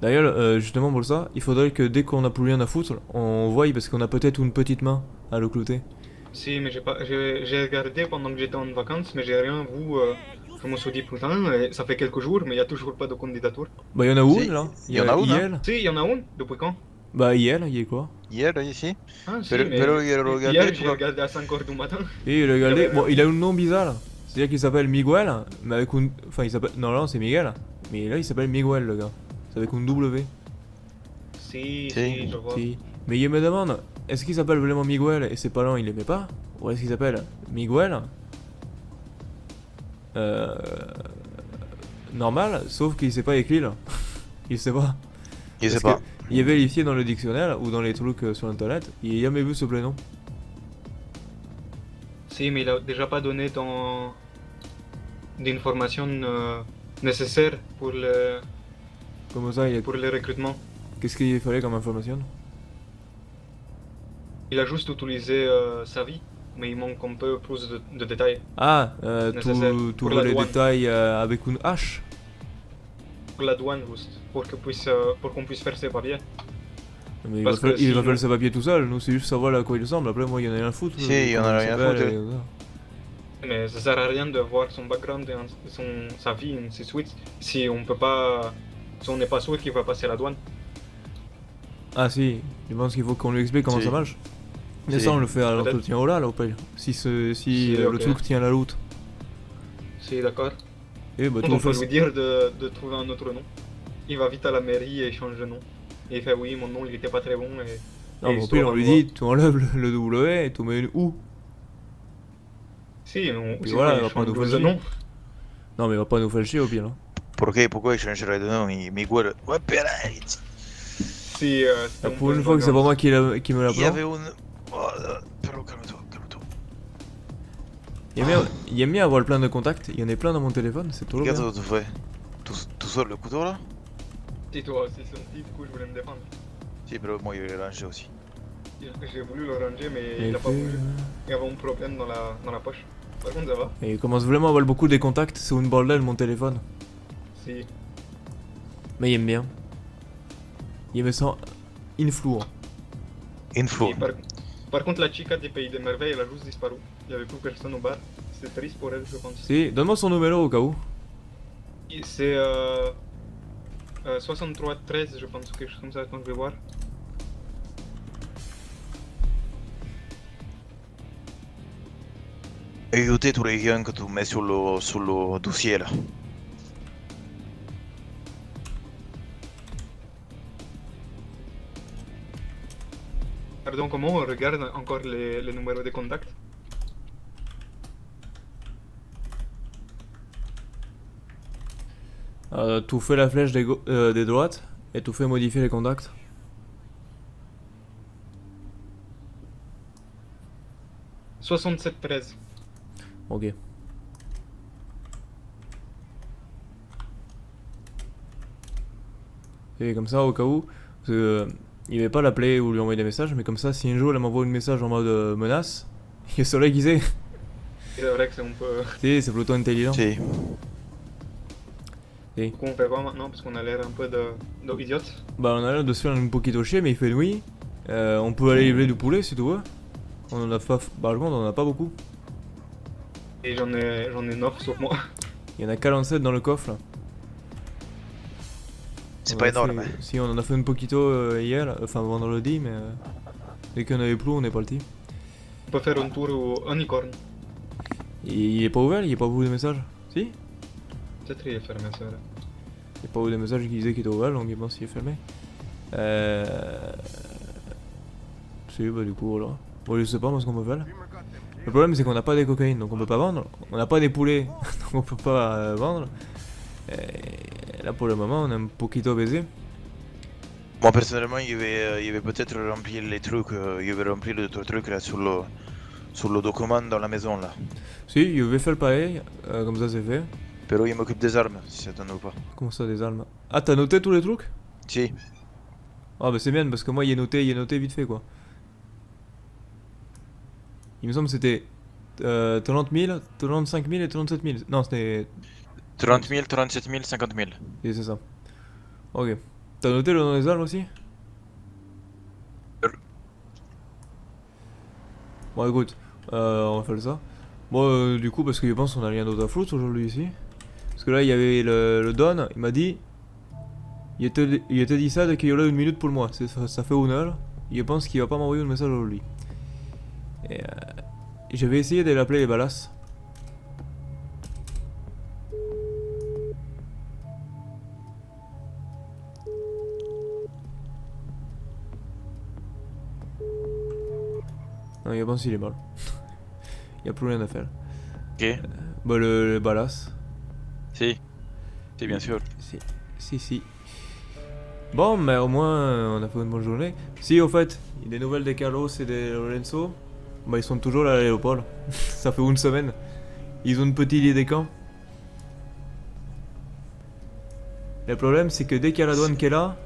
D'ailleurs, justement pour ça, il faudrait que dès qu'on a plus rien à foutre, on voie parce qu'on a peut-être une petite main à le clouter. Si, mais j'ai regardé pendant que j'étais en vacances, mais j'ai rien vu. Je me suis dit, putain, ça fait quelques jours, mais il n'y a toujours pas de candidature. Bah, il y en a une Si, là. il y en a une, hein. IL. Si, il y en a une. Depuis quand? Bah, IL, il est quoi? Hier, ici. Ah, si, Pero mais il a regardé hier, j'ai pourquoi- regardé à 5h du matin. Et regardez, avait- bon, il a un nom bizarre. C'est-à-dire qu'il s'appelle Miguel, mais avec une. Enfin, il s'appelle. Non, c'est Miguel. Mais là, il s'appelle Miguel, le gars. C'est avec une W. Si, Si. je vois. Si. Mais il me demande, est-ce qu'il s'appelle vraiment Miguel et ses parents, il l'aimait pas? Ou est-ce qu'il s'appelle Miguel normal, sauf qu'il sait pas écrire là. Il sait pas. Il sait Parce pas. que il est vérifié dans le dictionnaire ou dans les trucs sur internet, il a jamais vu ce prénom. Si, mais il a déjà pas donné d'informations nécessaires pour Comment ça, pour le recrutement. qu'est-ce qu'il fallait comme information? Il a juste utilisé sa vie, mais il manque un peu plus de détails. Ah, Nécessaire. tout Pour voit la les douane. détails avec une hache. Pour la douane, juste, pour qu'on puisse faire ses papiers. Mais Parce que il va si- faire ses papiers tout seul, nous c'est juste savoir à quoi il ressemble, après moi il y en a rien à foutre. Si, il y en a comment rien à s'appelle foutre. et tout ça. Mais ça sert à rien de voir son background et sa vie, ainsi de suite, si on peut pas, si on n'est pas sûr qu'il va passer la douane. Ah si, je pense qu'il faut qu'on lui explique comment Si. ça marche. Mais Si. ça on le fait à Peut-être. l'entretien oral au pire. Si Si, le ok. truc tient la route. Si, d'accord. Et bah On tout peut fait. lui dire de trouver un autre nom. Il va vite à la mairie et il change de nom. Et il fait oui, mon nom il était pas très bon et... Non, et mais au il pire sort on un lui mot. dit, tu enlèves le W et tu mets une OU. Si, Puis si voilà, il il va pas change nous de faire chier. nom. Non mais il va pas nous faire chier au pire. Hein. Pourquoi il changerait de nom? Miguel. Ouais, peraí. Si, c'était un Pour peu une fois que c'est pas moi qui me Il y avait l'apprend. une. Oh, pero calme-toi, calme-toi. Il aime bien avoir plein de contacts, il y en a plein dans mon téléphone, c'est trop bien. Regarde ce que tu fais. Tout seul le couteau là? Si toi aussi senti, du coup je voulais me défendre. Si, mais moi il est rangé aussi. J'ai voulu le ranger mais Et il a pas fait, voulu. Il y avait un problème dans la poche. Par contre ça va. Et il commence vraiment à avoir beaucoup de contacts, c'est une bordel mon téléphone. Si. Mais il aime bien. Il me sent influent. Info. Et par contre la chica des Pays des Merveilles elle a juste disparu. Il y avait plus personne au bar. C'est triste pour elle je pense. Si, donne-moi son numéro au cas où. Et c'est 6313 je pense, quelque chose comme ça quand je vais voir. Écoutez tous les liens que tu mets sur le dossier là. Pardon, comment on regarde encore les numéros de contact? Tu fais la flèche des droites et tu fais modifier les contacts. « 6713. Ok. Et comme ça au cas où, parce que, il va pas l'appeler ou lui envoyer des messages, mais comme ça si un jour elle m'envoie un message en mode menace, il saurait qui c'est. C'est vrai que c'est un peu... Si, c'est plutôt intelligent. Si. Si. Du coup, on fait quoi maintenant? Parce qu'on a l'air un peu d'idiotes. Bah on a l'air de se faire un poquito chier, mais il fait nuit. On peut aller livrer du poulet si tu veux. On en a pas... Par contre, on en a pas beaucoup. Et j'en ai 9 sur moi. Il y en a 47 dans le coffre là. C'est On pas a énorme. fait- Si, on en a fait un poquito hier, enfin vendredi, mais dès qu'on avait plus, on est parti. On peut faire un tour au Unicorn. Il est pas ouvert, il y a pas beaucoup de messages. Si? Peut-être il est fermé, c'est vrai. Il y a pas beaucoup de messages qui disaient qu'il était ouvert, donc je pense qu'il est fermé. Si, bah du coup, voilà. Bon, je sais pas moi ce qu'on peut faire. Le problème c'est qu'on n'a pas des cocaïnes, donc on peut pas vendre. On n'a pas des poulets, donc on peut pas vendre. Et là pour le moment, on est un poquito baisé. Moi personnellement, il vais peut-être remplir les trucs, il vais remplir le truc là sur le document dans la maison là. Si, je vais faire pareil, comme ça c'est fait. Pero il m'occupe des armes, si ça t'en ou pas. Comment ça, des armes? Ah, t'as noté tous les trucs? Si. Ah, bah c'est bien, parce que moi, il est noté vite fait, quoi. Il me semble que c'était 30 000, 35 000 et 37 000. Non, c'était... 30 000, 37 000, 50 000. Et c'est ça. Ok. T'as noté le nom des armes aussi? Bon, écoute, on va faire ça. Bon, du coup, parce que je pense qu'on a rien d'autre à foutre aujourd'hui ici. Parce que là, il y avait le Don, il m'a dit... Il te dit ça dès qu'il y aura une minute pour moi. Ça fait 1 heure. Je pense qu'il va pas m'envoyer un message aujourd'hui. Et je vais essayer de l'appeler les balas. Non, je pense qu'il est mort. Il n'y a plus rien à faire. Ok. Bah, le balas. Si. Si, bien sûr. Si. Bon, mais au moins, on a fait une bonne journée. Si, au fait, il y a des nouvelles de Carlos et de Lorenzo. Bah, ils sont toujours à l'aéroport. Ça fait 1 semaine. Ils ont une petite idée des camps. Le problème, c'est que dès qu'il y a la douane qui est là,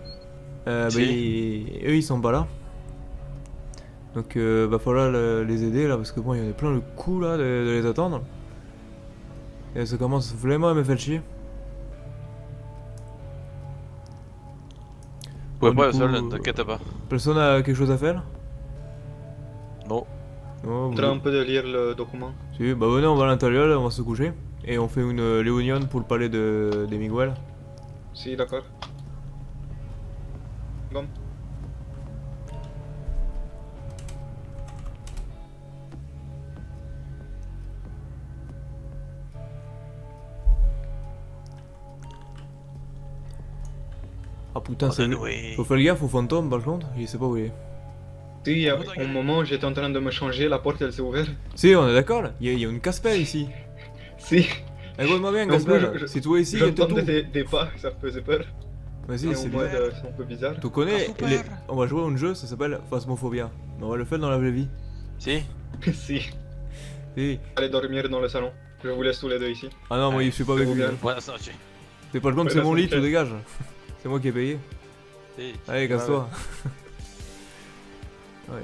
bah, eux, ils sont pas là. Donc, va falloir les aider là, parce que bon, il y en a plein le coup là de les attendre. Et ça commence vraiment à me faire chier. Ouais, Bon, ouais, du ça, coup, t'inquiète pas. Personne a quelque chose à faire? Non. Non, On un peu de lire le document. Si, bah venez, on va à l'intérieur, là, on va se coucher. Et on fait une réunion pour parler de Miguel. Si, d'accord. Bon. Ah putain, c'est oui. faut faire gaffe au fantôme par contre, je sais pas où il est. Si, au moment où j'étais en train de me changer, la porte elle s'est ouverte. Si, on est d'accord là, il y a une casse-pelle ici. Si. Écoute-moi bien, En plus, casse-pelle. Si toi ici, il y a tout. j'entendais des pas, ça me faisait peur. Vas-y, Et c'est en bien. mode, c'est un peu bizarre. Tu connais, on va jouer à un jeu, ça s'appelle Phasmophobia. On va le faire dans la vraie vie. Si. Si. Si. Allez dormir dans le salon. Je vous laisse tous les deux ici. Ah non, moi je suis pas avec vous. bien. Buenas noches. T'es pas le compte, c'est mon lit, tu dégages. C'est moi qui ai payé. Si. Allez, casse-toi. Ouais.